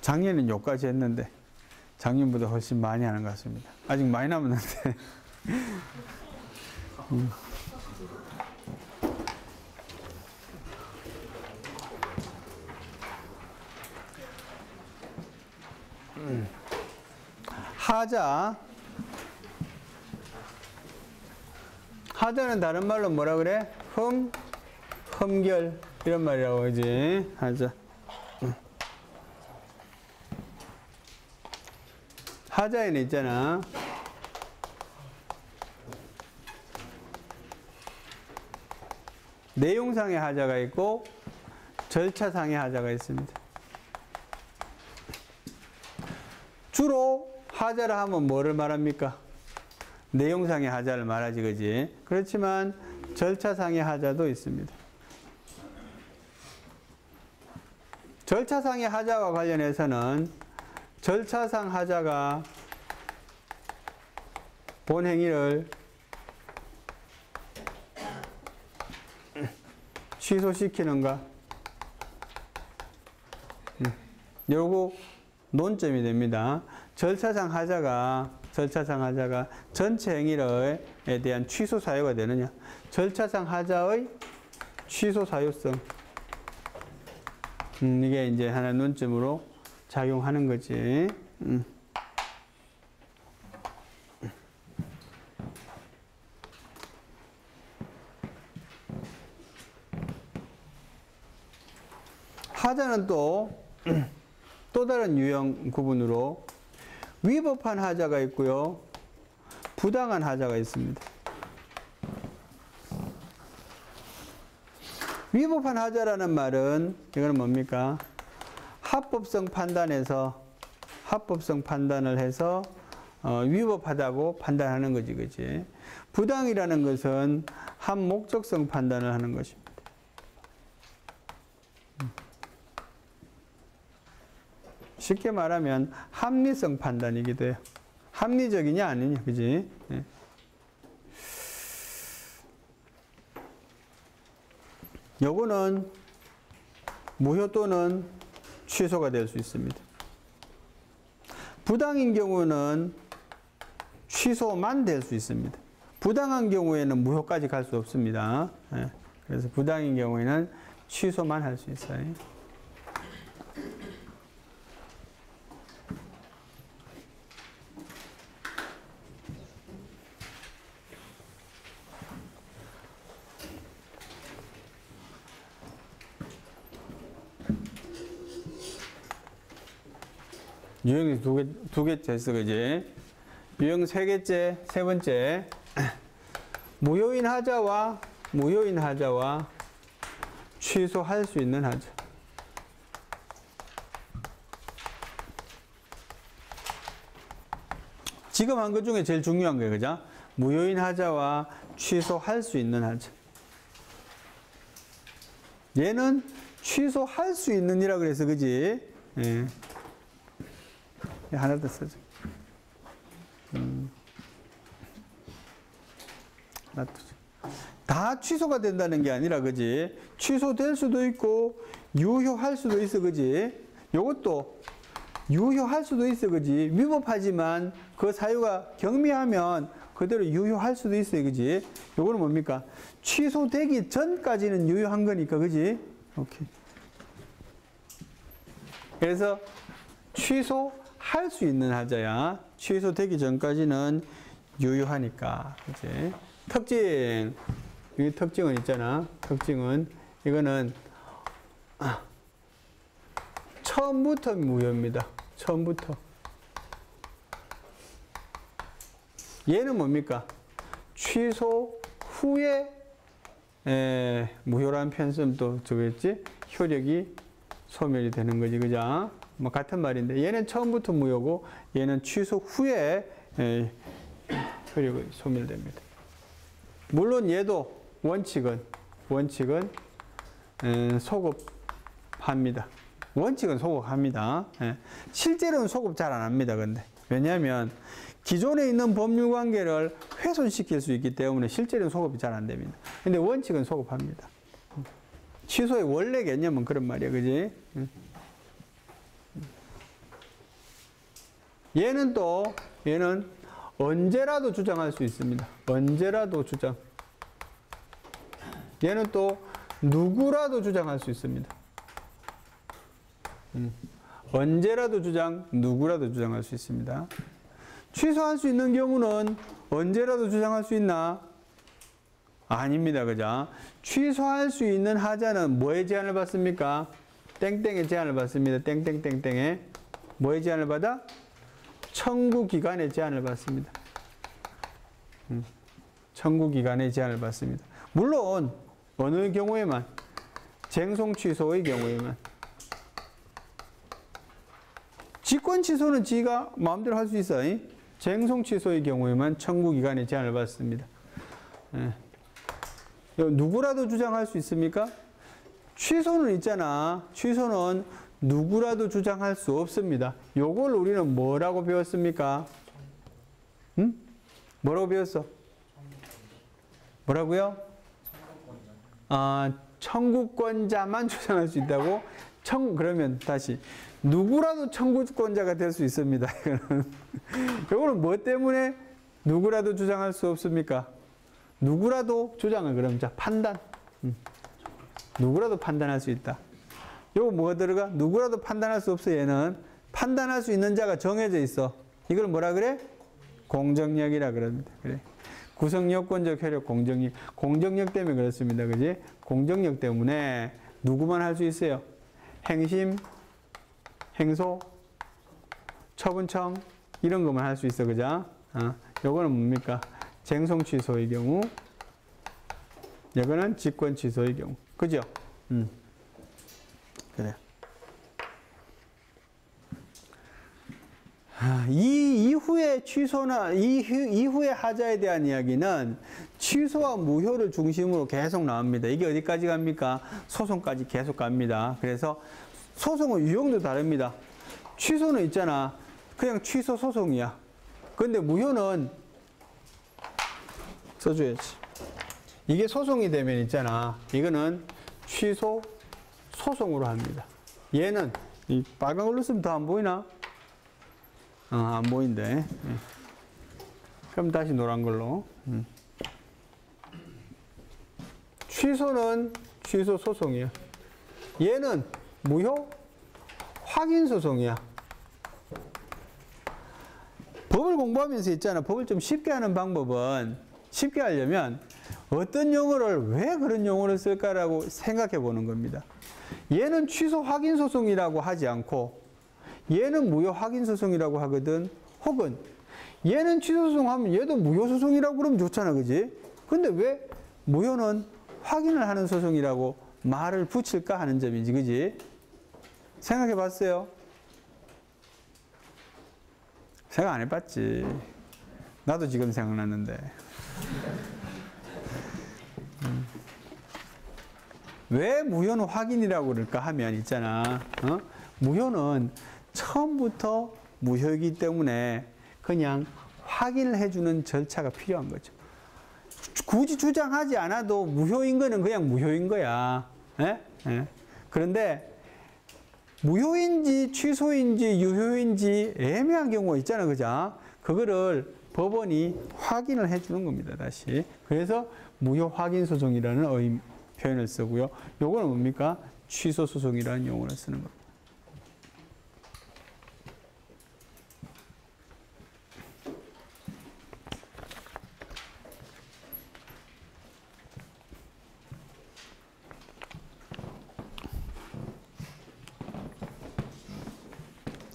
작년엔 요까지 했는데 작년보다 훨씬 많이 하는 것 같습니다. 아직 많이 남았는데. 하자. 하자는 다른 말로 뭐라 그래? 흠결 이런 말이라고 하지. 하자. 하자에는 있잖아. 내용상의 하자가 있고 절차상의 하자가 있습니다. 주로 하자를 하면 뭐를 말합니까? 내용상의 하자를 말하지, 그지? 그렇지만 절차상의 하자도 있습니다. 절차상의 하자와 관련해서는 절차상 하자가 본 행위를 취소시키는가? 요거 논점이 됩니다. 절차상 하자가 전체 행위에 대한 취소 사유가 되느냐? 절차상 하자의 취소 사유성. 이게 이제 하나의 논점으로 작용하는 거지. 하자는 또 다른 유형 구분으로 위법한 하자가 있고요. 부당한 하자가 있습니다. 위법한 하자라는 말은 이거는 뭡니까? 합법성 판단을 해서 위법하다고 판단하는 거지, 그지? 부당이라는 것은 합목적성 판단을 하는 것입니다. 쉽게 말하면 합리성 판단이기도 해요. 합리적이냐 아니냐, 그지? 네. 요거는 무효 또는 취소가 될 수 있습니다. 부당인 경우는 취소만 될 수 있습니다. 부당한 경우에는 무효까지 갈 수 없습니다. 네. 그래서 부당인 경우에는 취소만 할 수 있어요. 유형이 두 개째 있어, 그지? 유형 세 번째. 무효인 하자와 취소할 수 있는 하자. 지금 한 것 중에 제일 중요한 거예요, 그죠? 무효인 하자와 취소할 수 있는 하자. 얘는 취소할 수 있는 이라 그래서, 그지? 예. 하나 더 쓰죠. 다 취소가 된다는 게 아니라, 그지? 취소될 수도 있고, 유효할 수도 있어, 그지? 요것도 유효할 수도 있어, 그지? 위법하지만 그 사유가 경미하면 그대로 유효할 수도 있어요, 그지? 요거는 뭡니까? 취소되기 전까지는 유효한 거니까, 그지? 오케이. 그래서 취소할 수 있는 하자야. 취소되기 전까지는 유효하니까, 그지? 특징. 이 특징은 있잖아. 특징은 이거는 처음부터 무효입니다. 처음부터. 얘는 뭡니까? 취소 후에 무효라는 표현 쓰면 또 저거였지? 효력이 소멸이 되는 거지, 그죠? 뭐 같은 말인데 얘는 처음부터 무효고 얘는 취소 후에 효력이 소멸됩니다. 물론 얘도 원칙은 소급합니다. 원칙은 소급합니다. 실제로는 소급 잘 안 합니다. 근데 왜냐하면 기존에 있는 법률 관계를 훼손시킬 수 있기 때문에 실제로는 소급이 잘 안 됩니다. 근데 원칙은 소급합니다. 취소의 원래 개념은 그런 말이야, 그지? 얘는 언제라도 주장할 수 있습니다. 언제라도 주장. 얘는 또 누구라도 주장할 수 있습니다. 언제라도 주장, 누구라도 주장할 수 있습니다. 취소할 수 있는 경우는 언제라도 주장할 수 있나? 아닙니다. 그죠? 취소할 수 있는 하자는 뭐에 제한을 받습니까? 땡땡에 제한을 받습니다. 땡땡땡땡에. 뭐에 제한을 받아? 청구기간에 제한을 받습니다. 청구기간에 제한을 받습니다. 물론 어느 경우에만? 쟁송 취소의 경우에만. 직권 취소는 지가 마음대로 할 수 있어요. 쟁송 취소의 경우에만 청구기간에 제한을 받습니다. 누구라도 주장할 수 있습니까? 취소는 있잖아. 취소는 누구라도 주장할 수 없습니다. 요걸 우리는 뭐라고 배웠습니까? 응? 뭐라고 배웠어? 뭐라고요? 청구권자만 주장할 수 있다고? 그러면 다시 누구라도 청구권자가 될 수 있습니다. 이거는 뭐 때문에 누구라도 주장할 수 없습니까? 누구라도 주장을 그럼 자 판단. 누구라도 판단할 수 있다. 요거 뭐가 들어가? 누구라도 판단할 수 없어. 얘는 판단할 수 있는 자가 정해져 있어. 이걸 뭐라 그래? 공정력이라 그럽니다. 그래. 구성요건적 효력 공정력. 공정력 때문에 그렇습니다. 그지? 공정력 때문에 누구만 할 수 있어요? 행심, 행소, 처분청 이런 것만 할 수 있어. 그죠? 요거는 뭡니까? 쟁송 취소의 경우. 요거는 직권 취소의 경우. 그죠? 그래. 이 이후의 취소나 이후의 하자에 대한 이야기는 취소와 무효를 중심으로 계속 나옵니다. 이게 어디까지 갑니까? 소송까지 계속 갑니다. 그래서 소송의 유형도 다릅니다. 취소는 있잖아. 그냥 취소 소송이야. 근데 무효는 써줘야지. 이게 소송이 되면 있잖아. 이거는 취소 소송으로 합니다. 얘는 이 빨간 걸로 쓰면 더 안 보이나? 안 보인대. 그럼 다시 노란 걸로. 취소는 취소 소송이야. 얘는 무효 확인 소송이야. 법을 공부하면서 있잖아. 법을 좀 쉽게 하는 방법은 쉽게 하려면 어떤 용어를 왜 그런 용어를 쓸까라고 생각해 보는 겁니다. 얘는 취소 확인 소송이라고 하지 않고 얘는 무효 확인 소송이라고 하거든. 혹은 얘는 취소 소송하면 얘도 무효 소송이라고 그러면 좋잖아. 그지? 근데 왜 무효는 확인을 하는 소송이라고 말을 붙일까 하는 점이지. 그지? 생각해 봤어요? 생각 안 해봤지. 나도 지금 생각났는데. 왜 무효는 확인이라고 그럴까 하면 있잖아. 무효는 처음부터 무효이기 때문에 그냥 확인을 해주는 절차가 필요한 거죠. 굳이 주장하지 않아도 무효인 거는 그냥 무효인 거야. 그런데 무효인지 취소인지 유효인지 애매한 경우가 있잖아. 그죠? 그거를 법원이 확인을 해주는 겁니다. 다시. 그래서 무효 확인 소송이라는 표현을 쓰고요. 요거는 뭡니까? 취소 소송이라는 용어를 쓰는 겁니다.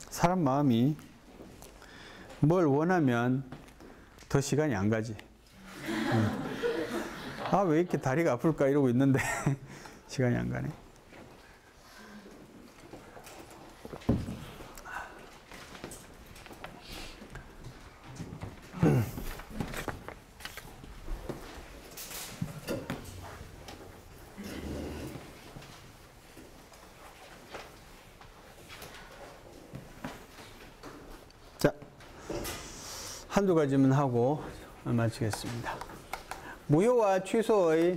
사람 마음이 뭘 원하면 더 시간이 안 가지. 아, 왜 이렇게 다리가 아플까 이러고 있는데 시간이 안 가네. 자, 한두 가지만 하고 마치겠습니다. 무효와 취소의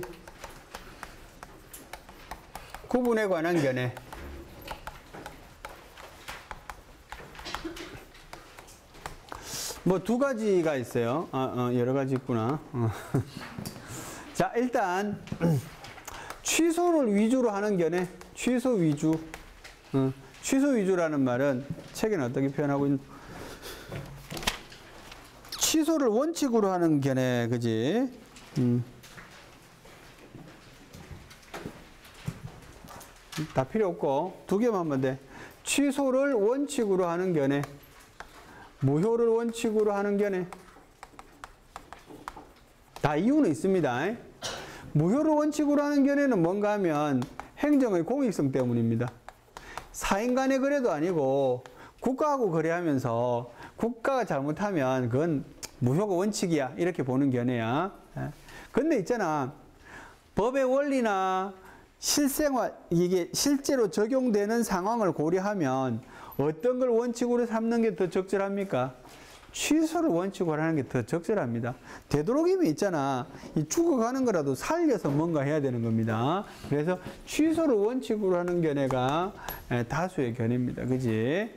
구분에 관한 견해. 뭐 두 가지가 있어요. 여러 가지 있구나. 자, 일단 취소를 위주로 하는 견해. 취소 위주. 취소 위주라는 말은 책에는 어떻게 표현하고 있는? 취소를 원칙으로 하는 견해, 그지? 다 필요 없고 두 개만 하면 돼. 취소를 원칙으로 하는 견해, 무효를 원칙으로 하는 견해. 다 이유는 있습니다. 무효를 원칙으로 하는 견해는 뭔가 하면 행정의 공익성 때문입니다. 사인 간의 거래도 아니고 국가하고 거래하면서 국가가 잘못하면 그건 무효가 원칙이야. 이렇게 보는 견해야. 근데 있잖아. 법의 원리나 실생활, 이게 실제로 적용되는 상황을 고려하면 어떤 걸 원칙으로 삼는 게 더 적절합니까? 취소를 원칙으로 하는 게 더 적절합니다. 되도록이면 있잖아. 이 죽어가는 거라도 살려서 뭔가 해야 되는 겁니다. 그래서 취소를 원칙으로 하는 견해가 다수의 견해입니다. 그지?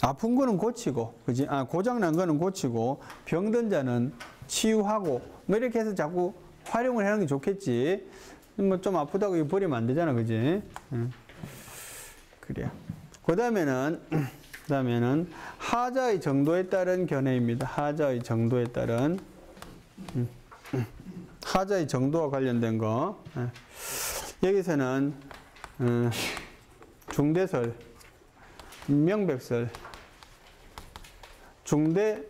아픈 거는 고치고, 그지? 고장난 거는 고치고, 병든 자는 치유하고, 뭐 이렇게 해서 자꾸 활용을 하는 게 좋겠지. 뭐 좀 아프다고 이거 버리면 안 되잖아, 그지? 그래요. 그 다음에는 하자의 정도에 따른 견해입니다. 하자의 정도에 따른 하자의 정도와 관련된 거. 여기서는 중대설, 명백설, 중대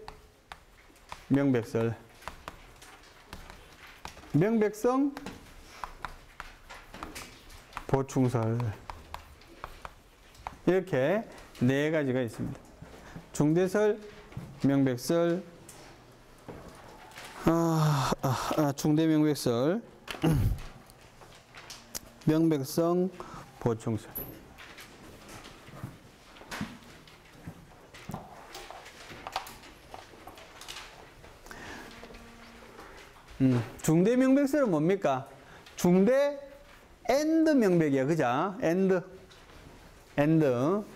명백설, 명백성, 보충설, 이렇게 네 가지가 있습니다. 중대설, 명백설, 중대명백설, 명백성, 보충설. 중대명백설은 뭡니까? 중대 엔드 명백이야, 그죠? 엔드,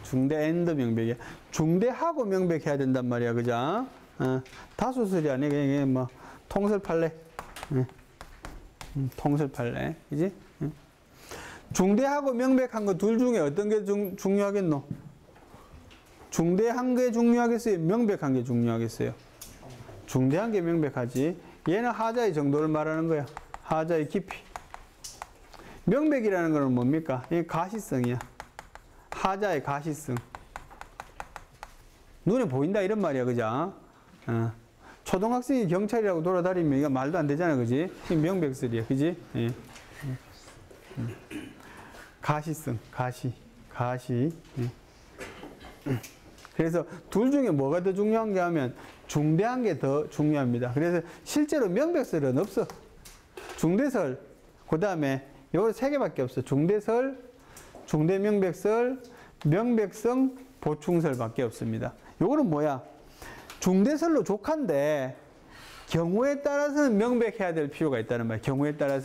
중대 엔드 명백이야. 중대하고 명백해야 된단 말이야, 그죠? 다수설이 아니야, 그냥 뭐 통설 판례. 통설 판례, 그지? 중대하고 명백한 거 둘 중에 어떤 게 중요하겠노? 중대한 게 중요하겠어요? 명백한 게 중요하겠어요? 중대한 게 명백하지. 얘는 하자의 정도를 말하는 거야. 하자의 깊이. 명백이라는 거는 뭡니까? 이게 가시성이야. 하자의 가시성. 눈에 보인다 이런 말이야, 그죠? 초등학생이 경찰이라고 돌아다니면 이거 말도 안 되잖아, 그지? 명백설이야, 그지? 예. 가시성, 가시. 예. 그래서 둘 중에 뭐가 더 중요한 게 하면 중대한 게 더 중요합니다. 그래서 실제로 명백설은 없어. 중대설, 그 다음에 요거 세 개밖에 없어. 중대설, 중대명백설, 명백성, 보충설밖에 없습니다. 요거는 뭐야? 중대설로 족한데 경우에 따라서는 명백해야 될 필요가 있다는 말이야. 경우에 따라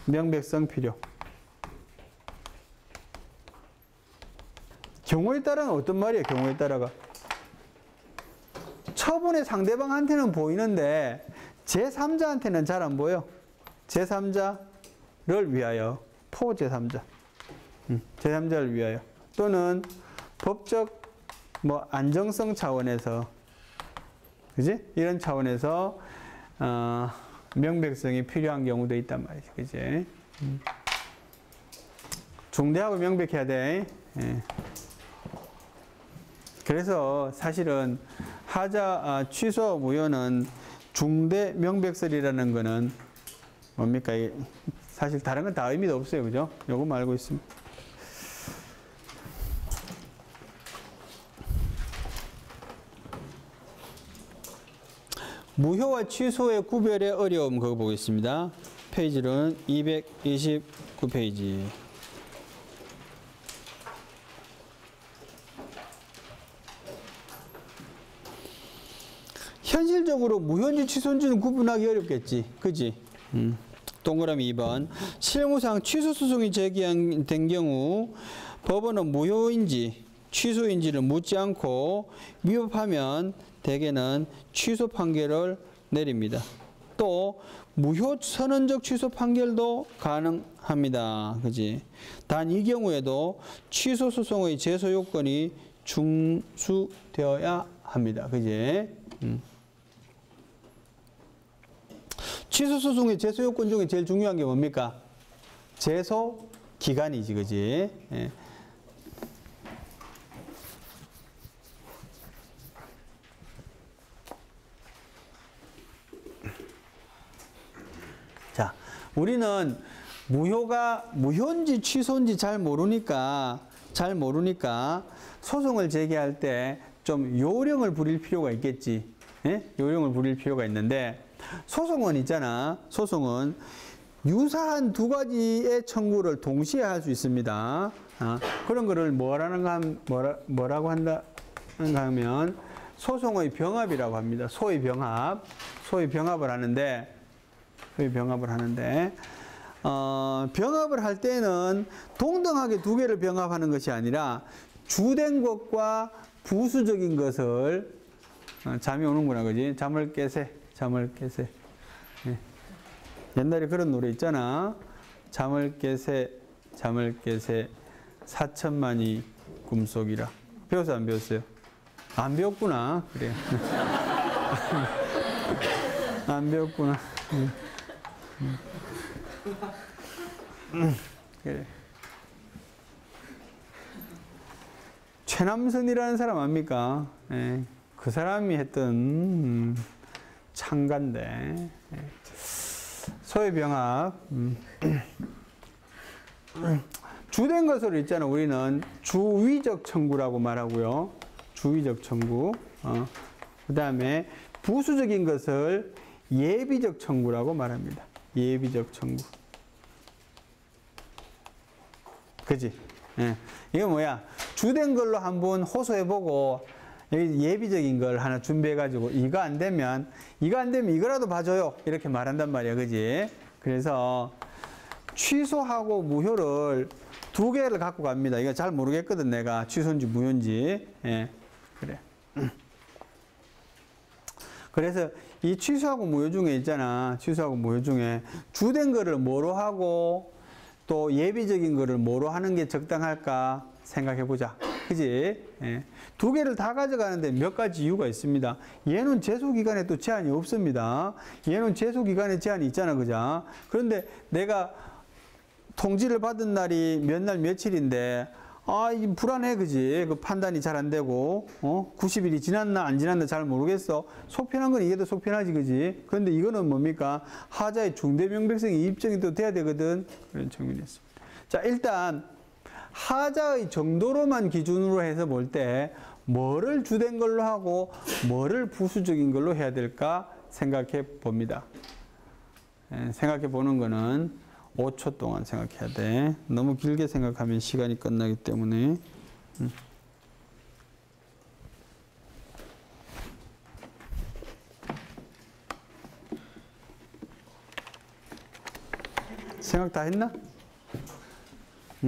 명백성 필요. 경우에 따라는 어떤 말이야? 경우에 따라가 처분의 상대방한테는 보이는데 제3자한테는 잘 안 보여. 제3자를 위하여, 포-제3자, 제3자를 위하여, 또는 법적 뭐 안정성 차원에서, 그지? 이런 차원에서 명백성이 필요한 경우도 있단 말이지, 그지? 중대하고 명백해야 돼. 예. 그래서 사실은 하자 취소 무효는 중대 명백설이라는 거는 뭡니까? 사실 다른 건 다 의미도 없어요, 그죠? 요거만 알고 있습니다. 무효와 취소의 구별의 어려움 그거 보겠습니다. 페이지는 229페이지. 현실적으로 무효인지 취소인지는 구분하기 어렵겠지. 그지? 동그라미 2번. 실무상 취소 소송이 제기된 경우 법원은 무효인지 취소인지를 묻지 않고 위법하면 대개는 취소 판결을 내립니다. 또 무효 선언적 취소 판결도 가능합니다. 그지? 단 이 경우에도 취소 소송의 제소 요건이 준수되어야 합니다. 그지? 취소 소송의 제소 요건 중에 제일 중요한 게 뭡니까? 제소 기간이지, 그지? 예. 자, 우리는 무효인지 취소인지 잘 모르니까 소송을 제기할 때 좀 요령을 부릴 필요가 있겠지. 예? 요령을 부릴 필요가 있는데 소송은 있잖아. 소송은 유사한 두 가지의 청구를 동시에 할 수 있습니다. 그런 거를 뭐라고 한다 하면 소송의 병합이라고 합니다. 소위 병합을 하는데 병합을 할 때는 동등하게 두 개를 병합하는 것이 아니라 주된 것과 부수적인 것을 잠이 오는구나, 그지? 잠을 깨세. 잠을 깨세. 예. 옛날에 그런 노래 있잖아. 잠을 깨세, 잠을 깨세, 4천만이 꿈속이라. 배웠어요, 안 배웠어요? 안 배웠구나. 그래. 안 배웠구나. 그래. 최남선이라는 사람 압니까? 예. 그 사람이 했던 창가인데. 예. 소외병합. 주된 것으로 있잖아. 우리는 주위적 청구라고 말하고요. 주위적 청구. 그 다음에 부수적인 것을 예비적 청구라고 말합니다. 예비적 청구. 그지? 예. 이거 뭐야? 주된 걸로 한번 호소해보고 예비적인 걸 하나 준비해가지고 이거 안 되면 이거라도 봐줘요. 이렇게 말한단 말이야. 그지? 그래서 취소하고 무효를 두 개를 갖고 갑니다. 이거 잘 모르겠거든. 내가 취소인지 무효인지. 예. 그래. 그래서 이 취소하고 무효 중에 있잖아. 취소하고 무효 중에 주된 거를 뭐로 하고 또 예비적인 거를 뭐로 하는 게 적당할까 생각해 보자. 그지? 예. 두 개를 다 가져가는데 몇 가지 이유가 있습니다. 얘는 제소기간에 또 제한이 없습니다. 얘는 제소기간에 제한이 있잖아. 그죠? 그런데 내가 통지를 받은 날이 몇 날 며칠인데 이 불안해. 그지? 그 판단이 잘 안 되고 90일이 지났나 안 지났나 잘 모르겠어. 속편한 건 이게 더 속편하지. 그지? 그런데 이거는 뭡니까? 하자의 중대명백성이 입증이 또 돼야 되거든. 그런 측면이 있습니다. 자, 일단 하자의 정도로만 기준으로 해서 볼 때 뭐를 주된 걸로 하고 뭐를 부수적인 걸로 해야 될까 생각해 봅니다. 생각해 보는 거는 5초 동안 생각해야 돼. 너무 길게 생각하면 시간이 끝나기 때문에. 생각 다 했나?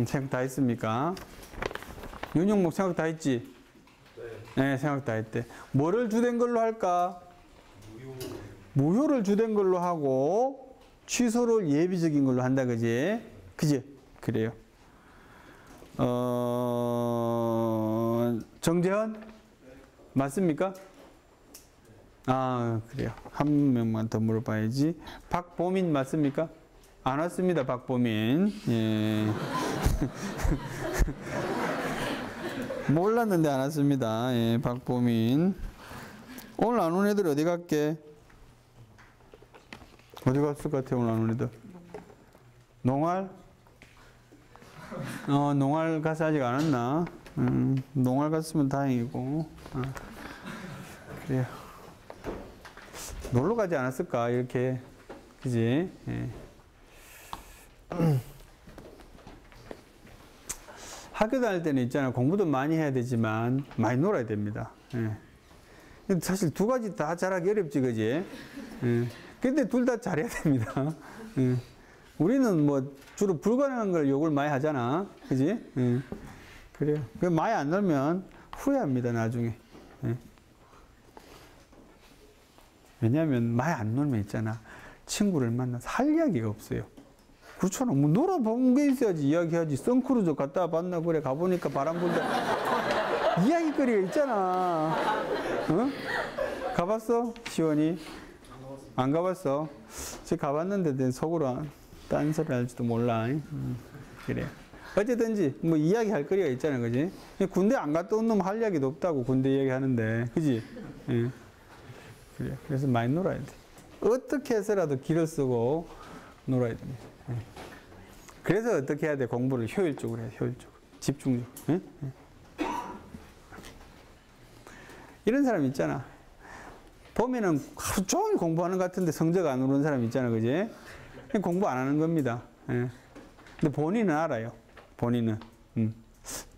생각 다 했습니까? 윤영목 생각 다 했지? 네, 생각 다 했대. 뭐를 주된 걸로 할까? 무효를 주된 걸로 하고 취소를 예비적인 걸로 한다. 그지? 그지? 그래요. 정재현? 맞습니까? 그래요. 한 명만 더 물어봐야지. 박보민 맞습니까? 안 왔습니다, 박보민. 예. 몰랐는데 안 왔습니다. 예, 박보민. 오늘 안 온 애들 어디 갈게? 어디 갔을 것 같아, 오늘 안 온 애들? 농활? 농활 가서 아직 안 왔나? 농활 갔으면 다행이고. 그래요. 놀러 가지 않았을까, 이렇게. 그지? 예. 학교 다닐 때는 있잖아. 공부도 많이 해야 되지만 많이 놀아야 됩니다. 예. 사실 두 가지 다 잘하기 어렵지, 그지? 예. 근데 둘 다 잘해야 됩니다. 예. 우리는 뭐 주로 불가능한 걸 욕을 많이 하잖아. 그지? 예. 그래요. 많이 안 놀면 후회합니다, 나중에. 예. 왜냐하면 많이 안 놀면 있잖아. 친구를 만나서 할 이야기가 없어요. 그렇잖아. 뭐 놀아본 게 있어야지 이야기하지. 선크루즈 갔다 봤나 그래. 가보니까 바람 불다. 이야기거리가 있잖아. 어? 가봤어? 시원이? 안 가봤어? 제가 가봤는데 내 속으로 딴 소리 할지도 몰라. 그래. 어쨌든지 뭐 이야기할 거리가 있잖아. 그지? 군대 안 갔다 온 놈 할 이야기도 없다고 군대 이야기 하는데. 그지? 예. 그래. 그래서 많이 놀아야 돼. 어떻게 해서라도 길을 쓰고 놀아야 됩니다. 예. 그래서 어떻게 해야 돼? 공부를 효율적으로 해야 돼. 효율적으로. 집중적으로. 예? 예. 이런 사람 있잖아. 보면은 하루 종일 공부하는 것 같은데 성적 안 오르는 사람 있잖아. 그지? 공부 안 하는 겁니다. 예. 근데 본인은 알아요. 본인은.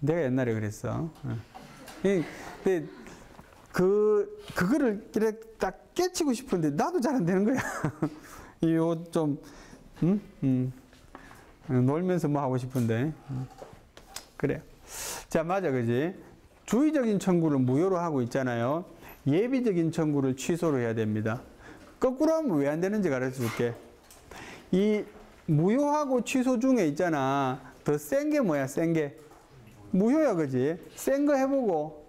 내가 옛날에 그랬어. 예. 근데 그거를 이렇게 딱 깨치고 싶은데 나도 잘 안 되는 거야. 이거 좀, 놀면서 뭐 하고 싶은데. 그래. 자, 맞아. 그지? 주의적인 청구를 무효로 하고 있잖아요. 예비적인 청구를 취소로 해야 됩니다. 거꾸로 하면 왜 안 되는지 가르쳐 줄게. 이 무효하고 취소 중에 있잖아. 더 센 게 뭐야, 센 게? 무효야, 그지? 센 거 해보고,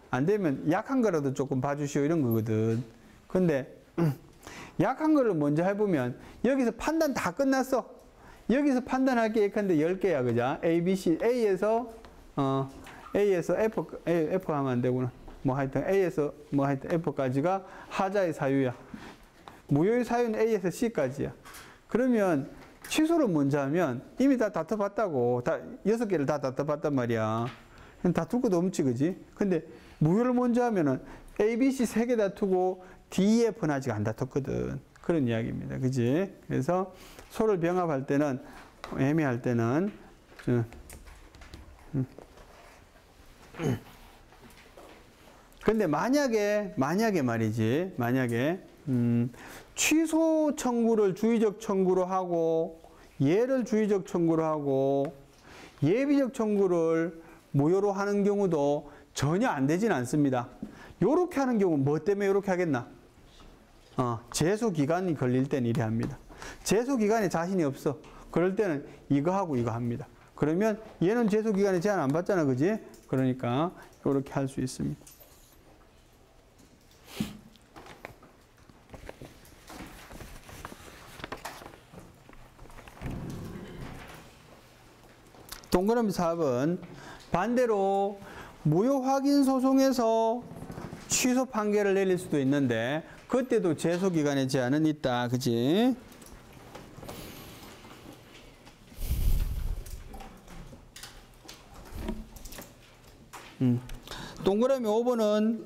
안 되면 약한 거라도 조금 봐주시오, 이런 거거든. 근데, 약한 거를 먼저 해보면, 여기서 판단 다 끝났어. 여기서 판단할 게 예컨대 10개야, 그죠? A, B, C, A에서 F 하면 안 되구나. 뭐 하여튼 A에서 뭐 하여튼 F까지가 하자의 사유야. 무효의 사유는 A에서 C까지야. 그러면 취소를 먼저 하면 이미 다 다퉈봤다고. 다 6개를 다 다퉈봤단 말이야. 다툴 것도 없지, 그지? 근데 무효를 먼저 하면은 A, B, C 3개 다투고 D, E, F는 아직 안 다퉜거든. 그런 이야기입니다. 그지? 그래서 소를 병합할 때는, 애매할 때는, 근데 만약에 말이지, 만약에, 취소 청구를 주의적 청구로 하고, 얘를 주의적 청구로 하고, 예비적 청구를 무효로 하는 경우도 전혀 안 되진 않습니다. 요렇게 하는 경우 뭐 때문에 요렇게 하겠나? 제소 기간이 걸릴 땐 이래 합니다. 제소 기간에 자신이 없어. 그럴 때는 이거 하고 이거 합니다. 그러면 얘는 제소 기간에 제한 안 받잖아, 그지? 그러니까 요렇게 할 수 있습니다. 동그라미 4번 반대로 무효 확인 소송에서 취소 판결을 내릴 수도 있는데 그때도 제소 기간의 제한은 있다. 그지? 동그라미 5번은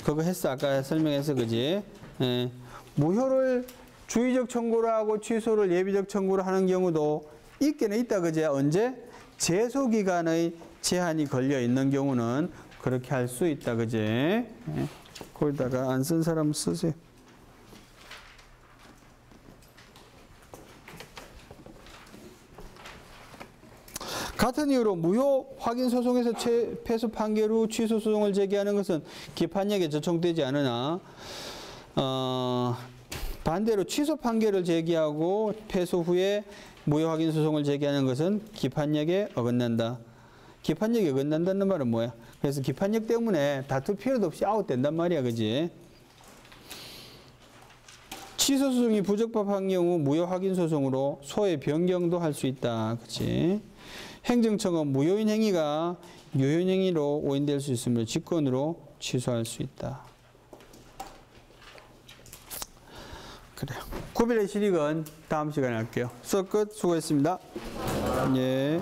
그거 했어. 아까 설명해서 그지? 예. 무효를 주의적 청구를 하고 취소를 예비적 청구를 하는 경우도 있기는 있다. 그지? 언제? 제소 기간의 제한이 걸려 있는 경우는 그렇게 할 수 있다. 그지? 예. 거기다가 안 쓴 사람 쓰세요. 같은 이유로 무효 확인 소송에서 패소 판결 후 취소 소송을 제기하는 것은 기판력에 저촉되지 않으나 반대로 취소 판결을 제기하고 패소 후에 무효 확인 소송을 제기하는 것은 기판력에 어긋난다. 기판력에 어긋난다는 말은 뭐야? 그래서 기판력 때문에 다툴 필요도 없이 아웃된단 말이야. 그지? 취소 소송이 부적법한 경우 무효 확인 소송으로 소의 변경도 할 수 있다. 그치? 행정청은 무효인 행위가 유효인 행위로 오인될 수 있으므로 직권으로 취소할 수 있다. 그래요. 구별의 실익은 다음 시간에 할게요. 수업 끝. 수고했습니다. 예.